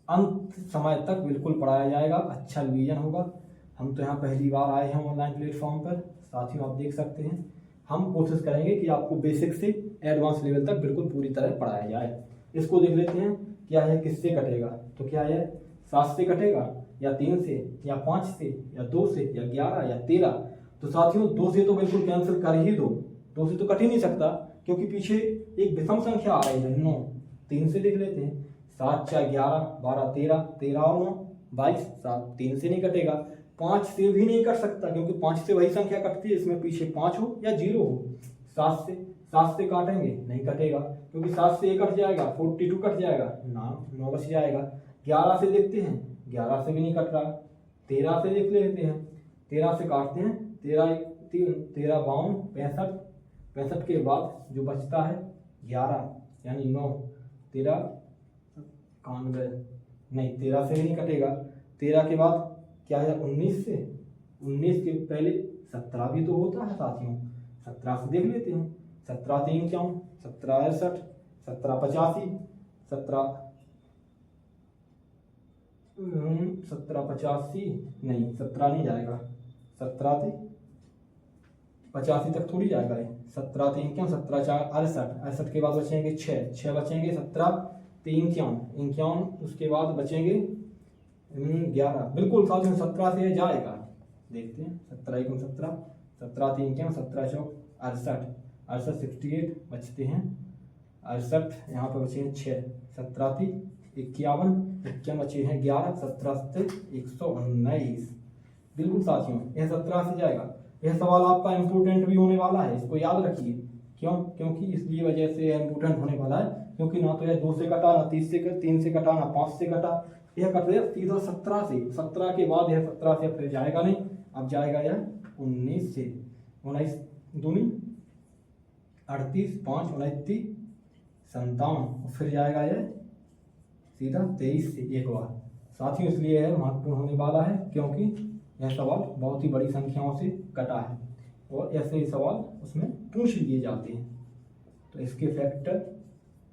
अंत समय तक बिल्कुल पढ़ाया जाएगा। अच्छा रिवीजन होगा। हम तो यहाँ पहली बार आए हैं ऑनलाइन प्लेटफॉर्म पर। साथियों आप देख सकते हैं, हम कोशिश करेंगे कि आपको बेसिक से एडवांस लेवल तक बिल्कुल पूरी तरह पढ़ाया जाए। इसको देख लेते हैं, क्या है किससे कटेगा? तो क्या है, 7 से कटेगा या 3 से या 5 से या 2 से या 11 या 13? तो साथियों 2 से तो बिल्कुल कैंसिल कर ही दो, 2 से तो कट ही नहीं सकता, क्योंकि पीछे एक विषम संख्या आ रही है 9। 3 से लिख लेते हैं, 7 4 11 12 13, 13 और 9 22, 7 3 से नहीं कटेगा। 5 से भी नहीं कट सकता, क्योंकि 5 से वही संख्या कटती है इसमें पीछे 5 हो या 0 हो। 7 से काटेंगे, नहीं कटेगा, क्योंकि 7 से 1 कट जाएगा, 42 कट जाएगा, 9 बच जाएगा। 11 से देखते हैं, 11 से भी नहीं कट रहा। 13 से देख लेते हैं, 13 से काटते हैं, 13 3 13 52 65, 65 के बाद जो बचता है 11 यानी 9, 13 91 नहीं, 13 से भी नहीं कटेगा। 13 के बाद क्या है 19 से, 19 के पहले 17 भी तो होता है साथियों। 17 से देख लेते हैं, 17 3 क्या, 17 68, 17 85, 17 85 नहीं, 17 नहीं जाएगा, 17 से 85 तक थोड़ी जाएगा ये। 17 3 क्या, 17 4 68, 68 के बाद बचेंगे 6 बचेंगे, 17 3 51, उसके बाद बचेंगे 11। बिल्कुल साथियों 17 से जाएगा, देखते हैं। 17 1 17, 17 3 क्या, 17 4 68, 68 68 बचते हैं 68, यहाँ पर बचे हैं 6, 17 3 51, 51 बचे हैं 11, 17 7 119। बिल्कुल साथियों यह 17 से जाएगा। यह सवाल आपका इम्पोर्टेंट भी होने वाला है, इसको याद रखिए। क्यों? क्योंकि इसलिए वजह से यह इम्पोर्टेंट होने वाला है, क्योंकि ना तो यह 2 से कटा, ना 3 से कटा, ना 5 से कटा, यह कट रहा है सीधा 17 से। 17 के बाद यह 17 से फिर जाएगा नहीं, अब जाएगा यह 19 से। 19 दूनी 38, 5 29 57, फिर जाएगा यह सीधा 23 से एक बार। साथियों इसलिए यह महत्वपूर्ण होने वाला है, क्योंकि यह सवाल बहुत ही बड़ी संख्याओं से कटा है और ऐसे ही सवाल उसमें पूछ लिए जाते हैं। तो इसके फैक्टर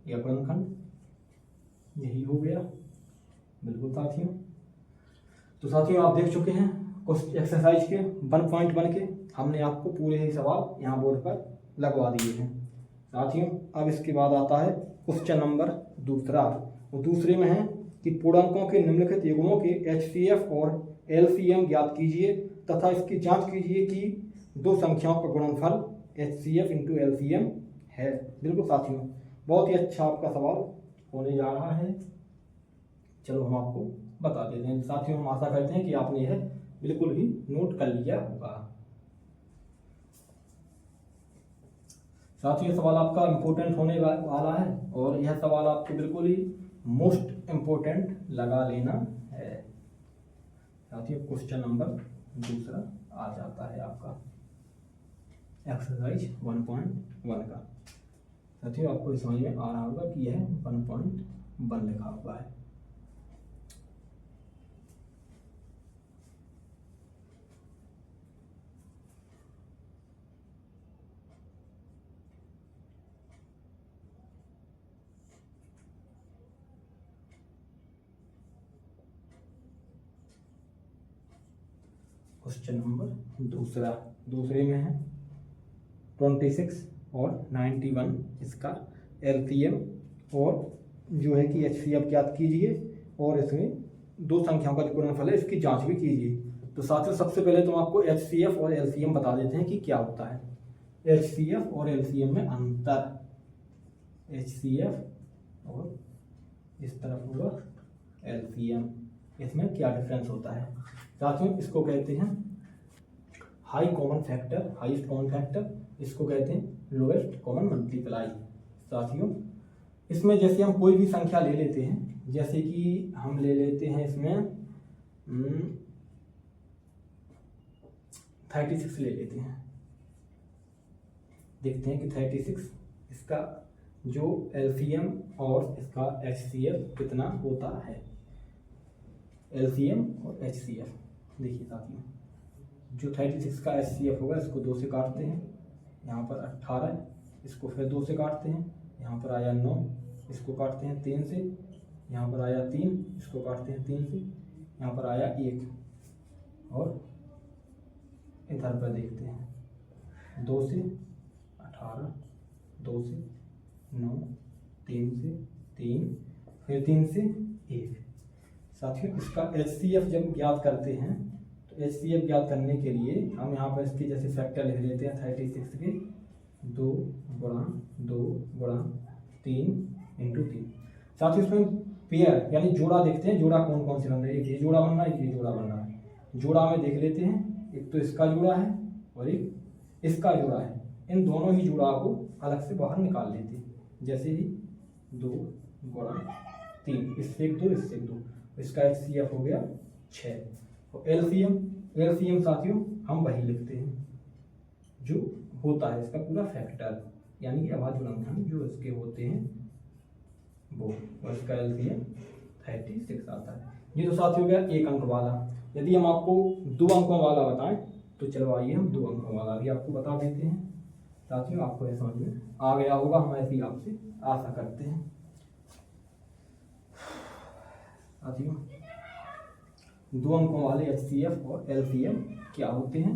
या गुणनखंड यही हो गया। बिल्कुल साथियों, तो साथियों आप देख चुके हैं कुछ एक्सरसाइज के 1.1 के हमने आपको पूरे ही सवाल यहाँ बोर्ड पर लगवा दिए हैं। साथियों अब इसके बाद आता है क्वेश्चन नंबर दूसरा। वो दूसरे में है कि पूर्णांकों के निम्नलिखित युग्मों के HCF और LCM ज्ञात कीजिए तथा इसकी जांच कीजिए कि दो संख्याओं का गुणनफल HCF इंटू LCM है। बिल्कुल साथियों बहुत ही अच्छा आपका सवाल होने जा रहा है। चलो हम आपको बता देते हैं। साथियों हम आशा करते हैं कि आपने यह बिल्कुल ही नोट कर लिया होगा। साथियों सवाल आपका इम्पोर्टेंट होने वाला है और यह सवाल आपको बिल्कुल ही मोस्ट इम्पोर्टेंट लगा लेना है। साथियों क्वेश्चन नंबर दूसरा आ जाता है आपका एक्सरसाइज 1.1 का। साथियों आपको समझ में आ रहा होगा कि यह 1.1 लिखा हुआ है। क्वेश्चन नंबर दूसरे में है 26 और 91 इसका एलसीएम और जो है कि एचसीएफ ज्ञात कीजिए और इसमें दो संख्याओं का जो गुणनफल है इसकी जांच भी कीजिए। तो साथियों सबसे पहले तो आपको एचसीएफ और एलसीएम बता देते हैं कि क्या होता है। एचसीएफ और एलसीएम में अंतर, एचसीएफ और इस तरफ होगा एलसीएम, इसमें क्या डिफरेंस होता है। साथियों इसको कहते हैं high common factor, highest common factor, इसको कहते हैं लोएस्ट कॉमन मल्टीप्लाई। साथियों इसमें जैसे हम कोई भी संख्या ले लेते हैं, जैसे कि हम ले लेते हैं इसमें 36 ले लेते हैं, देखते हैं कि 36 इसका जो एलसीएम और इसका एचसीएफ कितना होता है। एलसीएम और एचसीएफ देखिए साथियों, जो 36 का एचसीएफ होगा इसको 2 से काटते हैं, यहाँ पर 18, इसको फिर 2 से काटते हैं, यहाँ पर आया 9, इसको काटते हैं 3 से, यहाँ पर आया 3, इसको काटते हैं 3 से, यहाँ पर आया 1 और इधर पर देखते हैं 2 से 18, 2 से 9, 3 से 3, फिर 3 से 1। साथियों इसका एचसीएफ जब ज्ञात करते हैं तो एचसीएफ ज्ञात करने के लिए हम यहाँ पर इसके जैसे फैक्टर लिख लेते हैं 36 के 2 गुणा 2 गुणा 3 इंटू 3। साथियों इसमें पेयर यानी जोड़ा देखते हैं, जोड़ा कौन कौन से बन रहे हैं। एक ये जोड़ा बन रहा है, एक ये जोड़ा बन रहा है। जोड़ा में देख लेते हैं, एक तो इसका जोड़ा है और एक इसका जोड़ा है। इन दोनों ही जोड़ा को अलग से बाहर निकाल लेते हैं, जैसे ही 2 गुणा 3, इससे 1 2, इससे 1 2, इसका एचसीएफ हो गया 6। और एलसीएम साथियों हम वही लिखते हैं जो होता है इसका पूरा फैक्टर, यानी कि अभाज्य गुणनखंड जो इसके होते हैं वो, और इसका एलसीएम 36 आता है। ये तो साथियों हो गया 1 अंक वाला। यदि हम आपको 2 अंकों वाला बताएं तो चलो आइए हम 2 अंकों वाला भी आपको बता देते हैं। साथियों आपको यह समझ में आ गया होगा, हम ऐसी आपसे आशा करते हैं। साथियों 2 अंकों वाले एचसीएफ और एलसीएम क्या होते हैं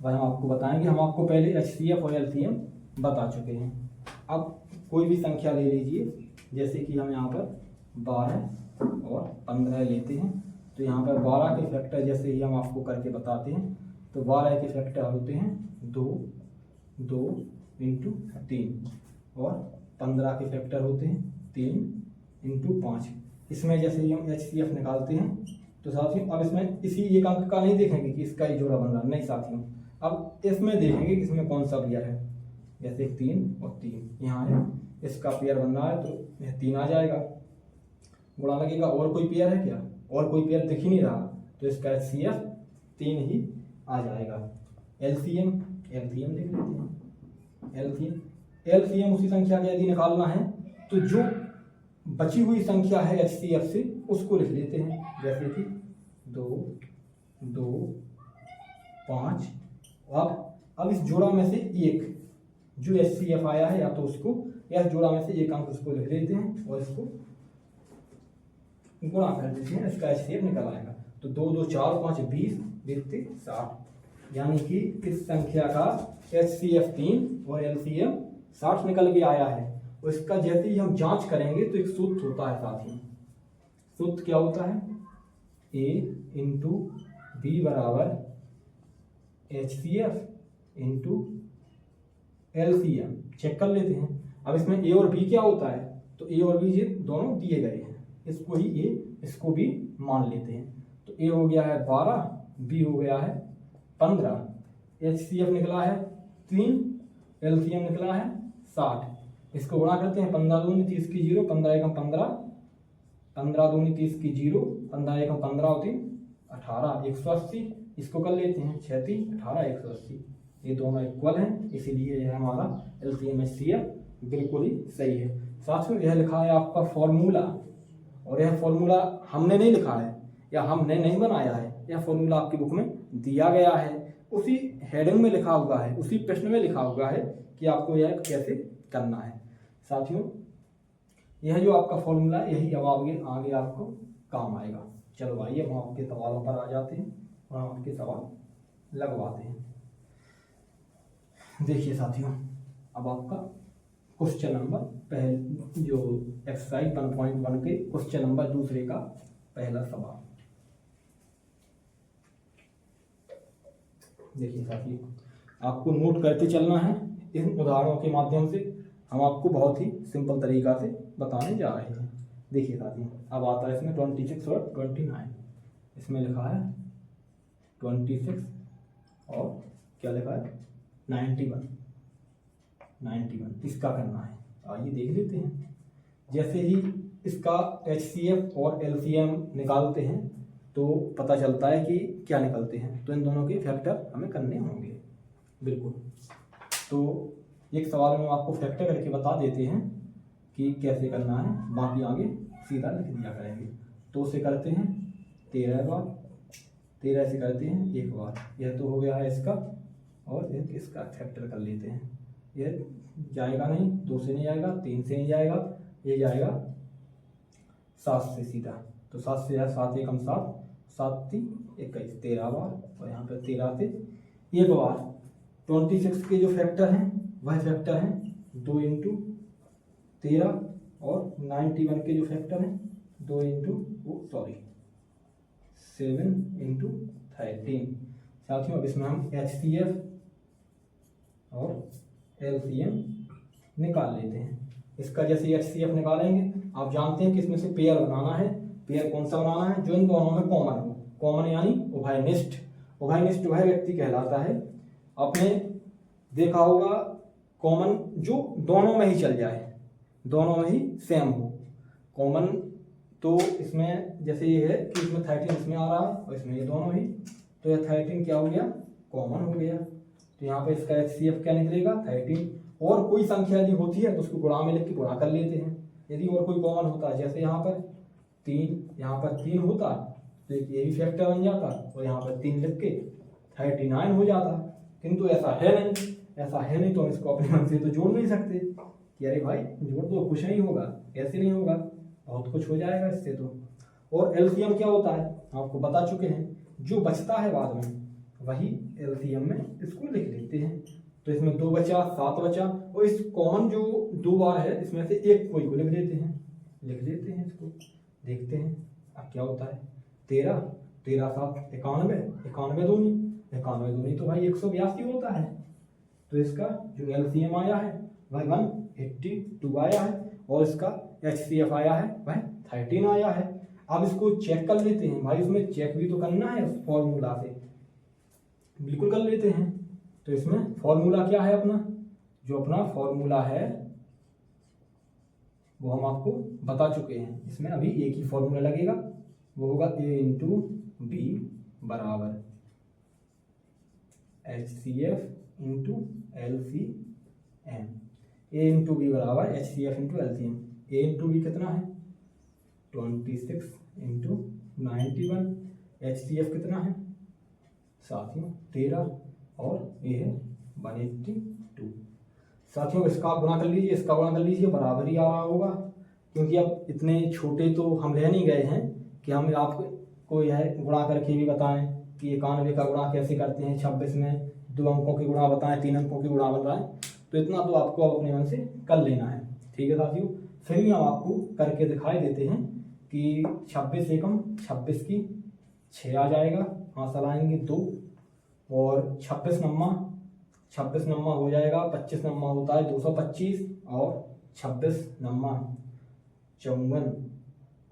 वह हम आपको बताएंगे। हम आपको पहले एचसीएफ और एलसीएम बता चुके हैं। अब कोई भी संख्या ले लीजिए, जैसे कि हम यहाँ पर 12 और 15 लेते हैं, तो यहाँ पर 12 के फैक्टर जैसे ही हम आपको करके बताते हैं, तो 12 के फैक्टर होते हैं 2 2 इंटू 3 और 15 के फैक्टर होते हैं 3 इंटू 5। इसमें जैसे ही हम एचसीएफ निकालते हैं तो साथियों अब इसमें इसी एक अंक का नहीं देखेंगे कि इसका ही जोड़ा बन रहा है, नहीं साथियों, अब इसमें देखेंगे कि इसमें कौन सा पेयर है। जैसे 3 और 3 यहाँ है, इसका पेयर बन रहा है तो यह 3 आ जाएगा, गुणा लगेगा। और कोई पेयर है क्या? और कोई पेयर दिख ही नहीं रहा, तो इसका एचसीएफ 3 ही आ जाएगा। एलसीएम देख लेते हैं। एलसीएम उसी संख्या का यदि निकालना है तो जो बची हुई संख्या है एचसीएफ से उसको लिख लेते हैं, जैसे कि 2 2 5। अब इस जोड़ा में से एक जो एचसीएफ आया है या तो उसको, या इस जोड़ा में से एक अंक उसको लिख लेते हैं और इसको गुणा कर देते हैं, इसका एचसीएफ निकल आएगा। तो 2 2 4 5 20 20 60, यानी कि इस संख्या का एचसीएफ 3 और एलसीएम 60 निकल के आया है। और इसका जैसे ही हम जांच करेंगे तो एक सूत्र होता है साथियों। सूत्र क्या होता है? A इंटू बी बराबर एचसीएफ इंटू एलसीएम। चेक कर लेते हैं। अब इसमें A और B क्या होता है? तो A और B ये दोनों दिए गए हैं, इसको ही A इसको भी मान लेते हैं। तो A हो गया है 12, B हो गया है 15, एचसीएफ निकला है 3, एलसीएम निकला है 60। इसको गुणा करते हैं, 15 दूनी 30 की 0, 15 एकम 15, 15 दूनी 30 की 0, 15 एकम 15 होती 18, 180। इसको कर लेते हैं 6 3 18 180, ये दोनों इक्वल हैं, इसीलिए यह हमारा एलसीएम एचसीएफ बिल्कुल ही सही है। साथियों यह लिखा है आपका फॉर्मूला, और यह फॉर्मूला हमने नहीं लिखा है या हमने नहीं बनाया है, यह फॉर्मूला आपकी बुक में दिया गया है, उसी हेडिंग में लिखा हुआ है, उसी प्रश्न में लिखा हुआ है कि आपको यह कैसे करना है। साथियों यह जो आपका फॉर्मूला यही अब आगे आपको काम आएगा। चलो आइए हम आपके सवालों पर आ जाते हैं और हम आपके सवाल लगवाते हैं। देखिए साथियों, अब आपका क्वेश्चन नंबर पहले जो एक्सरसाइज 1.1 के क्वेश्चन नंबर दूसरे का पहला सवाल। देखिए साथियों, आपको नोट करते चलना है। इन उदाहरणों के माध्यम से हम आपको बहुत ही सिंपल तरीका से बताने जा रहे हैं। देखिए साथियों, अब आता है इसमें 26 और 29। इसमें लिखा है 26 और क्या लिखा है 91। इसका करना है, आइए देख लेते हैं। जैसे ही इसका HCF और LCM निकालते हैं तो पता चलता है कि क्या निकलते हैं, तो इन दोनों के फैक्टर हमें करने होंगे। बिल्कुल, तो एक सवाल में आपको फैक्टर करके बता देते हैं कि कैसे करना है, बाकी आगे सीधा लिख दिया करेंगे। तो उसे करते हैं 13 बार, 13 से करते हैं 1 बार। यह तो हो गया है इसका, और एक इसका फैक्टर कर लेते हैं। यह जाएगा नहीं, 2 से नहीं जाएगा, 3 से नहीं जाएगा, ये जाएगा 7 से सीधा। तो 7 से 7 एकम 7, 7 3 21, 13 बार। और यहाँ पर 13 से 1 बार। 26 के जो फैक्टर हैं वह फैक्टर हैं 2 × 13, और 91 के जो फैक्टर हैं 7 × 13। साथियों, अब इसमें हम HCF और LCM निकाल लेते हैं। इसका जैसे HCF निकालेंगे, आप जानते हैं कि इसमें से पेयर बनाना है। पेयर कौन सा बनाना है? जो इन दोनों में कॉमन हो। कॉमन यानी उभयनिष्ठ। उभयनिष्ठ वह व्यक्ति कहलाता है, आपने देखा होगा, कॉमन जो दोनों में ही चल जाए, दोनों में ही सेम हो। कॉमन तो इसमें जैसे ये है कि इसमें 13 इसमें आ रहा है और इसमें ये दोनों ही, तो यह 13 क्या हो गया? कॉमन हो गया। तो यहाँ पे इसका HCF क्या निकलेगा? 13। और कोई संख्या यदि होती है तो उसको गुणा में लिख के गुणा कर लेते हैं। यदि और कोई कॉमन होता है, जैसे यहाँ पर 3, यहाँ पर 3 होता तो ये भी फैक्टर बन जाता, और यहाँ पर 3 लिख के 39 हो जाता। किंतु ऐसा है नहीं, तो हम इसको अपने मन से तो जोड़ नहीं सकते कि अरे भाई जोड़ दो, कुछ नहीं होगा। ऐसे नहीं होगा, बहुत कुछ हो जाएगा इससे तो। और LCM क्या होता है आपको बता चुके हैं, जो बचता है बाद में वही LCM में इसको लिख लेते हैं। तो इसमें 2 बचा, 7 बचा, और इस कॉमन जो 2 बार है इसमें से एक कोई को लिख देते हैं इसको। देखते हैं अब क्या होता है। 13 7 91, 91 दूनी तो भाई 182 होता है। तो इसका जो LCM आया है वह 182 आया है, और इसका HCF आया है वह 13 आया है। अब इसको चेक कर लेते हैं भाई, इसमें चेक भी तो करना है उस फॉर्मूला से। बिल्कुल कर लेते हैं। तो इसमें फॉर्मूला क्या है अपना? जो अपना फॉर्मूला है वो हम आपको बता चुके हैं। इसमें अभी एक ही फॉर्मूला लगेगा, वो होगा A × B बराबर HCF × LCM। A × B बराबर HCF × LCM। A × B कितना है? 26 × 91। HCF कितना है साथियों? 13, और ये है 182। साथियों, इसका आप गुणा कर लीजिए, इसका गुणा कर लीजिए, बराबर ही आ रहा होगा। क्योंकि अब इतने छोटे तो हम रह नहीं गए हैं कि हम आपको यह गुणा करके भी बताएं कि 91 का गुणा कैसे करते हैं, 26 में 2 अंकों की गुणा बताएं, 3 अंकों की गुणा बताएं। तो इतना तो आपको अपने मन से कर लेना है। ठीक है साथियों, फिर भी हम आपको करके दिखाई देते हैं कि 26 एकम 26 की 6 आ जाएगा, हासिल आएंगे 2, और 26 नम्मा हो जाएगा, 25 नम्मा होता है 225, और 26 नम्मा 54,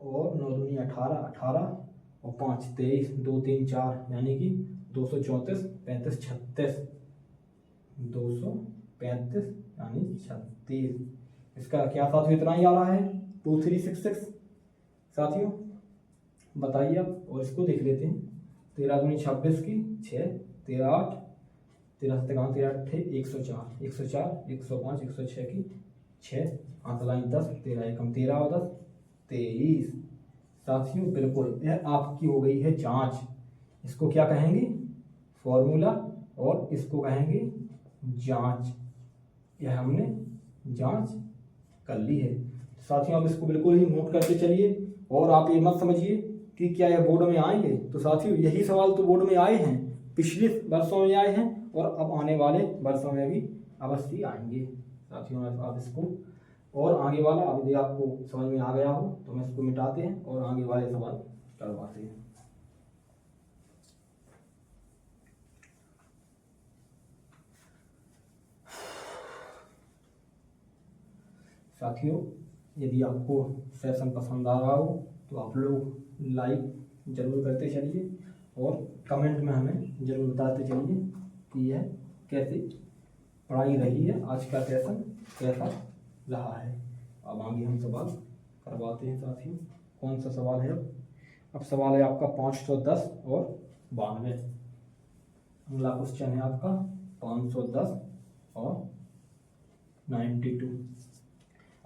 और 9 दूनी 18, और 5 23, 2 3 4, यानी कि 234, 35 36, 235 यानी 36। इसका क्या साथियों इतना ही आ रहा है 2366। साथियों बताइए आप, और इसको देख लेते हैं। 13 दूनी 26 की 6, 13 8, 13 7 13 8 104, 105, 106 की 6, 8 लाइन 10, 13 एकम 13 और 10 23। साथियों बिल्कुल यह आपकी हो गई है जांच। इसको क्या कहेंगे? फॉर्मूला, और इसको कहेंगे जांच। यह हमने जांच कर ली है। साथियों आप इसको बिल्कुल ही नोट करते चलिए, और आप ये मत समझिए कि क्या यह बोर्ड में आएंगे। तो साथियों यही सवाल तो बोर्ड में आए हैं, पिछले वर्षों में आए हैं और अब आने वाले वर्षों में भी अवश्य आएंगे। साथियों आप इसको और आगे वाला अब यदि आपको समझ में आ गया हो तो हम इसको मिटाते हैं और आगे वाले सवाल करवाते हैं। साथियों यदि आपको सेशन पसंद आ रहा हो तो आप लोग लाइक जरूर करते चलिए और कमेंट में हमें जरूर बताते चलिए कि यह कैसे पढ़ाई रही है, आज का सेशन कैसा रहा है। अब आगे हम सवाल करवाते हैं साथियों। कौन सा सवाल है? अब सवाल है आपका 510 और 92। अगला क्वेश्चन है आपका 510 और 92।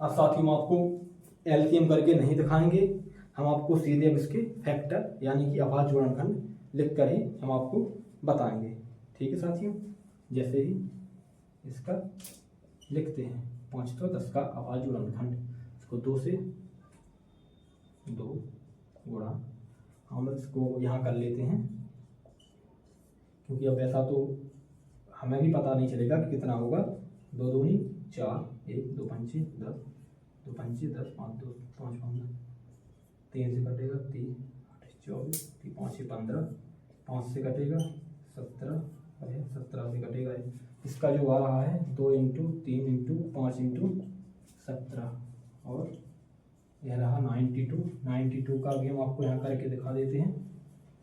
अब साथियों हम आपको एलसीएम करके नहीं दिखाएंगे, हम आपको सीधे अब इसके फैक्टर यानी कि अभाज्य गुणनखंड लिख कर ही हम आपको बताएंगे। ठीक है साथियों, जैसे ही इसका लिखते हैं 510 का अभाज्य गुणनखंड, इसको 2 से 2 गुणा, हम इसको यहाँ कर लेते हैं क्योंकि अब ऐसा तो हमें भी पता नहीं चलेगा कि कितना होगा। 2 दूनी 4, 1 2 पंचे 10, 2 पंचे 10, 5 2 5 15, 3 से कटेगा 3 8 24, 3 5 15, 5 से कटेगा 17, 17 से कटेगा। इसका जो आ रहा है 2 × 3 × 5 × 17 और यह रहा 92। 92 का भी हम आपको यहाँ करके दिखा देते हैं।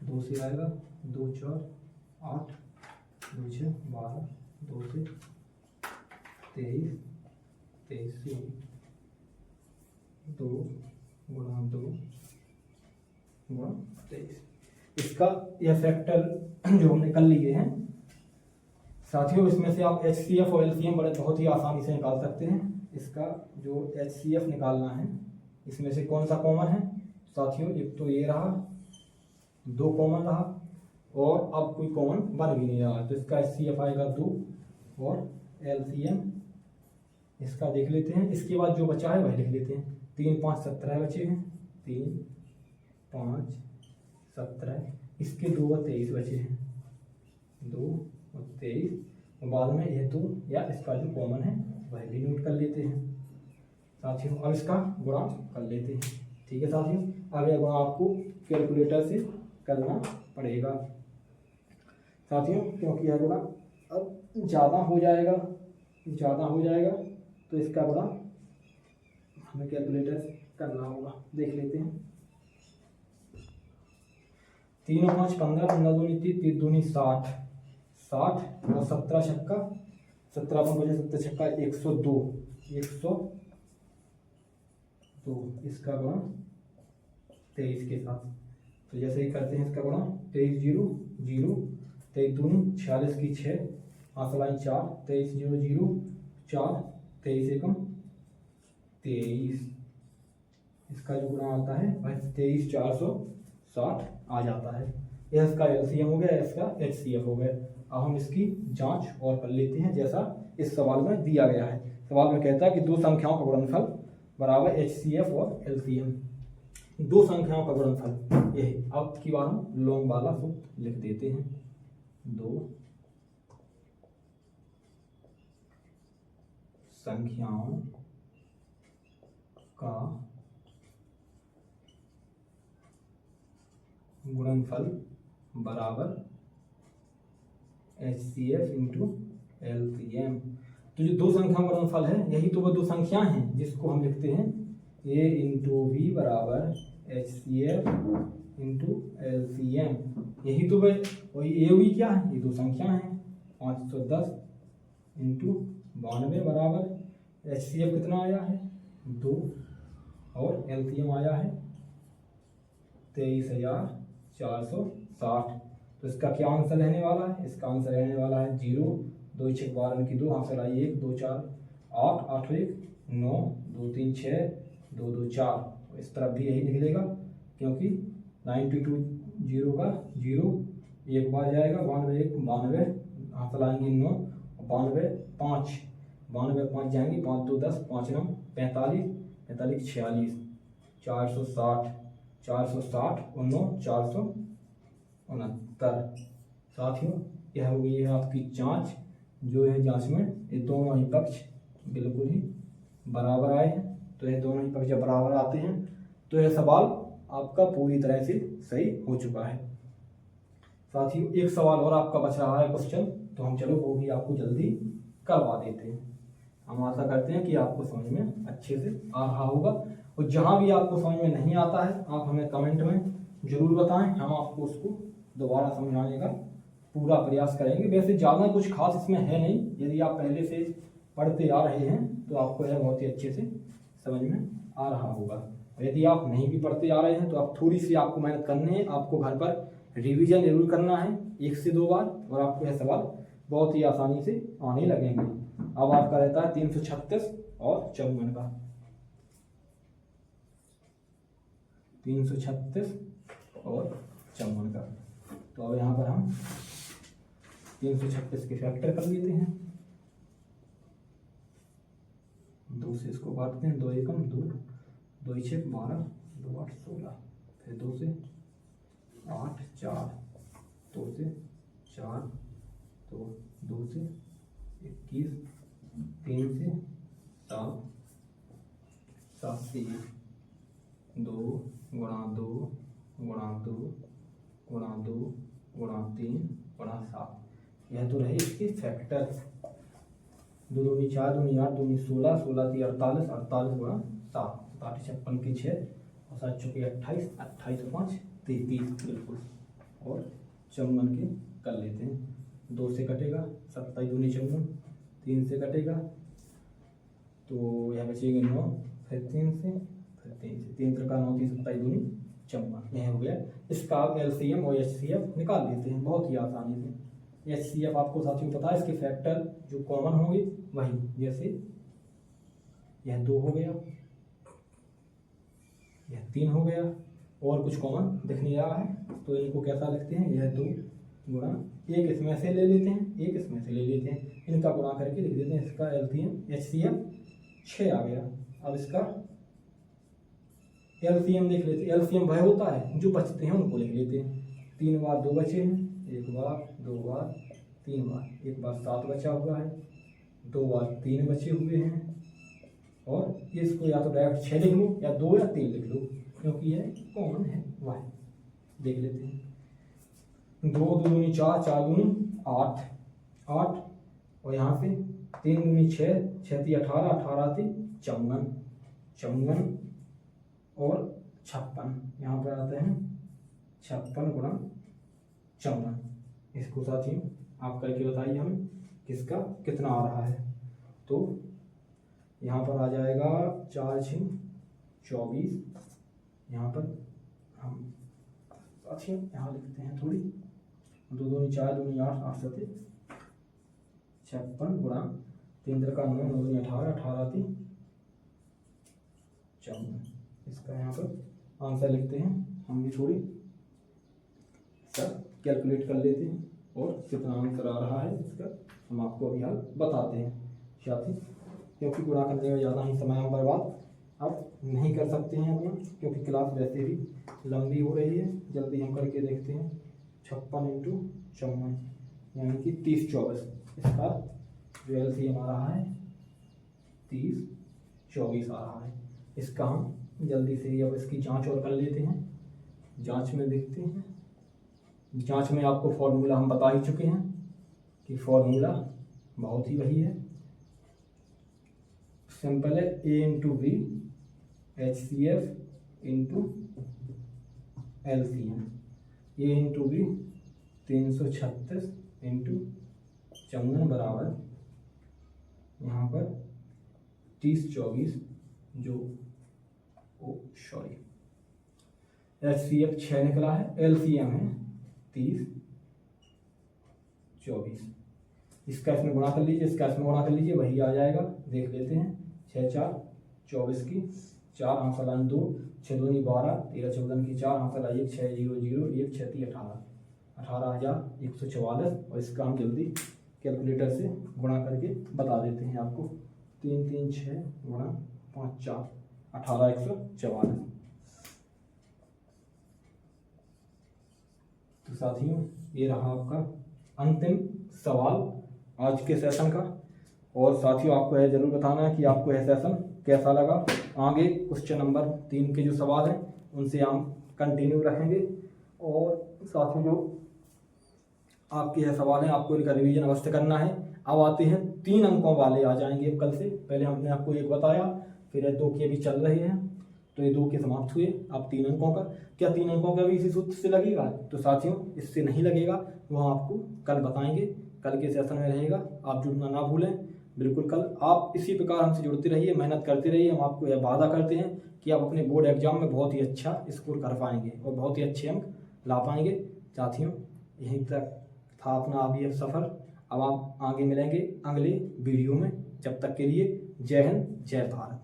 2 से आएगा 2 4 8, 2 6 12, 2 से 23, 23 से 2 गुणा 2 गुणा 23। इसका यह फैक्टर जो हमने कर लिए हैं साथियों, इसमें से आप HCF और LCM बड़े बहुत ही आसानी से निकाल सकते हैं। इसका जो HCF निकालना है इसमें से कौन सा कॉमन है साथियों? एक तो ये रहा, 2 कॉमन रहा और अब कोई कॉमन बन भी नहीं रहा, तो इसका HCF आएगा 2 और LCM इसका देख लेते हैं। इसके बाद जो बचा है वह लिख लेते हैं। 3 5 17 बचे हैं, 3 5 17, इसके 2 और 23 बचे हैं, 2 और 23, और बाद में यह 2 या इसका जो कॉमन है वह भी नोट कर लेते हैं साथियों। अब इसका गुणा कर लेते हैं। ठीक है साथियों, अब यह गुणा आपको कैलकुलेटर से करना पड़ेगा साथियों, क्योंकि यह गुणा अब ज़्यादा हो जाएगा तो इसका गुणा हमें कैलकुलेटर से करना होगा। देख लेते हैं। 3 और 5 15, 15 दूनी 30, 30 दूनी 60, 60 और 17 छक्का 17 5 17 छक्का 102, 102। इसका गुणा 23 के साथ, तो जैसे ही करते हैं इसका गुणा 23 0 0, 23 दूनी 46 की 6, 5 लाइन 4, 23 0 0 4, 23 एकम 23। इसका जो गुणा आता है वह 23 460 आ जाता है। यह इसका LCM हो गया, इसका HCF हो गया। अब हम इसकी जांच और कर लेते हैं जैसा इस सवाल में दिया गया है। सवाल में कहता है कि 2 संख्याओं का गुणनफल बराबर HCF और LCM। 2 संख्याओं का गुणनफल यही। अब की बार हम लॉन्ग वाला सूत्र लिख देते हैं। 2 संख्याओं का गुणनफल बराबर HCF × LCM। तो जो 2 संख्याओं का गुणनफल है यही तो वह 2 संख्याएं हैं जिसको हम लिखते हैं A × V बराबर HCF × LCM। यही तो वह A V क्या है? ये 2 संख्या हैं। 510 × 92 बराबर HCF कितना आया है? 2 और LCM आया है 23,460। तो इसका क्या आंसर रहने वाला है? इसका आंसर रहने वाला है 0 2 6 12 की 2, आंसर आई 1 2 4 8 8 1 9 2 3 6 2 2 4। इस तरफ भी यही निकलेगा क्योंकि 92 0 का 0 एक बार जाएगा, 92 1 92, आंसर आएंगे 9, 92 5 92 5 जाएंगे, 5 2 10 5 9 45 45 46 460 460 और 9 469। साथियों यह हो गई है आपकी जांच। जो है जांच में ये दोनों ही पक्ष बिल्कुल ही बराबर आए हैं। तो ये दोनों ही पक्ष जब बराबर आते हैं तो यह सवाल आपका पूरी तरह से सही हो चुका है। साथियों एक सवाल और आपका बच रहा है क्वेश्चन, तो हम चलो वो भी आपको जल्दी करवा देते हैं। हम आशा करते हैं कि आपको समझ में अच्छे से आ रहा होगा, और जहाँ भी आपको समझ में नहीं आता है आप हमें कमेंट में जरूर बताएं, हम आपको उसको दोबारा समझाने का पूरा प्रयास करेंगे। वैसे ज़्यादा कुछ खास इसमें है नहीं, यदि आप पहले से पढ़ते आ रहे हैं तो आपको यह बहुत ही अच्छे से समझ में आ रहा होगा। और यदि आप नहीं भी पढ़ते आ रहे हैं तो आप थोड़ी सी आपको मेहनत करनी है, आपको घर पर रिवीजन जरूर करना है 1 से 2 बार, और आपको यह सवाल बहुत ही आसानी से आने लगेंगे। अब आपका रहता है 336 और 54 का। 336 और 54 का। तो अब यहाँ पर हम 336 के फैक्टर कर लेते हैं। 2 से इसको काटते हैं, 2 एकम 2, 2 छः 12, 2 8 16, फिर 2 से 8 4, 2 से 4, तो 2 से 21, 3 से 7, 7 से 1, 2 गुणा 2 गुणा 2 गुणा 2 गुणा 3 गुणा 7। यह तो रहे इसके फैक्टर। 2 दूनी 4, दूनी 8, दूनी 16, 16 × 48, 48 गुणा 7, 7 56 की 6 और 7 चौके 28, 28 5 33 बिल्कुल। और 54 के कर लेते हैं। 2 से कटेगा, 27 दूनी 54, 3 से कटेगा तो यह बचेगा 9, फिर 3 से, फिर 3 से, 3 का 9, 3 27 दूनी 54। यह हो गया। इसका आप LCM और HCF निकाल लेते हैं बहुत ही आसानी से। HCF आपको साथियों पता है, इसके फैक्टर जो कॉमन होंगे वही, जैसे यह 2 हो गया, यह 3 हो गया, और कुछ कॉमन दिख नहीं रहा है तो इनको कैसा लिखते हैं, यह 2 गुणा, एक इसमें से ले लेते हैं, एक इसमें से ले लेते हैं, इनका गुणा करके लिख देते हैं। इसका LCM HCF 6 आ गया। अब इसका LCM देख लेते हैं। LCM वह होता है जो बचते हैं उनको लिख लेते हैं। 3 बार 2 बचे हैं, 1 बार 2 बार 3 बार, 1 बार 7 बचा हुआ है, 2 बार 3 बचे हुए हैं, और इसको या तो डायरेक्ट 6 लिख लो या 2 या 3 लिख लो, क्योंकि यह कॉमन है। वह देख लेते हैं। 2 दूनी 4, 4 दूनी 8, 8, और यहाँ से 3 दूनी 6, 6 × 18, 18 × 54, 54 और 56। यहाँ पर आते हैं 56 गुणा 54। इसको साथियों आप करके बताइए हमें किसका कितना आ रहा है। तो यहाँ पर आ जाएगा 4 6 24। यहाँ पर हम साथियों यहाँ लिखते हैं थोड़ी, 2 दूनी 4, दूनी 8, 8 7 56 गुणा 3 का 9, 9 दूनी 18, 18 × 54। इसका यहाँ पर आंसर लिखते हैं। हम भी थोड़ी सब कैलकुलेट कर लेते हैं और कितना आंसर आ रहा है इसका हम आपको अभी हाल बताते हैं साथी, क्योंकि गुणा करने में ज़्यादा ही समय हम बर्बाद अब नहीं कर सकते हैं अपना, क्योंकि क्लास वैसे भी लंबी हो रही है। जल्दी हम करके देखते हैं। 56 × 54 यानी कि 30 24। इसका जो LCM आ रहा है 30 24 आ रहा है। इसका हम जल्दी से ही अब इसकी जांच और कर लेते हैं। जांच में देखते हैं। जांच में आपको फॉर्मूला हम बता ही चुके हैं कि फॉर्मूला बहुत ही वही है, सिंपल है। A × V HCF × LCM। A × V 336 × 54 बराबर यहाँ पर 30 24 जो HCF 6 निकला है, LCM है 30 24। इसका इसमें गुणा कर लीजिए, इसका इसमें गुणा कर लीजिए, वही आ जाएगा। देख लेते हैं। 6 4 24 की 4 आंसर लाइन 2, 6 दूनी 12, 13 14 की 4 आंसर लाइए 6 0 0 1 6 3 18, 18,144। और इसका हम जल्दी कैलकुलेटर से गुणा करके बता देते हैं आपको। 3 3 6 गुणा 5 4 18,144। तो साथियों ये रहा आपका अंतिम सवाल आज के सेशन का। और साथियों आपको यह जरूर बताना है कि आपको यह सेशन कैसा लगा। आगे क्वेश्चन नंबर 3 के जो सवाल हैं उनसे हम कंटिन्यू रखेंगे। और साथियों जो आपके यह सवाल हैं आपको इनका रिवीजन अवश्य करना है। अब आते हैं 3 अंकों वाले आ जाएंगे अब कल से। पहले हमने आपको एक बताया, फिर 2 के भी चल रहे हैं, तो ये 2 के समाप्त हुए। अब 3 अंकों का, क्या 3 अंकों का भी इसी सूत्र से लगेगा? तो साथियों इससे नहीं लगेगा, वो हम आपको कल बताएंगे, कल के सेशन में रहेगा। आप जुड़ना ना भूलें बिल्कुल। कल आप इसी प्रकार हमसे जुड़ते रहिए, मेहनत करते रहिए। हम आपको यह वादा करते हैं कि आप अपने बोर्ड एग्जाम में बहुत ही अच्छा स्कोर कर पाएंगे और बहुत ही अच्छे अंक ला पाएंगे। साथियों यहीं तक था अपना अभी सफ़र। अब आप आगे मिलेंगे अगले वीडियो में। जब तक के लिए जय हिंद, जय भारत।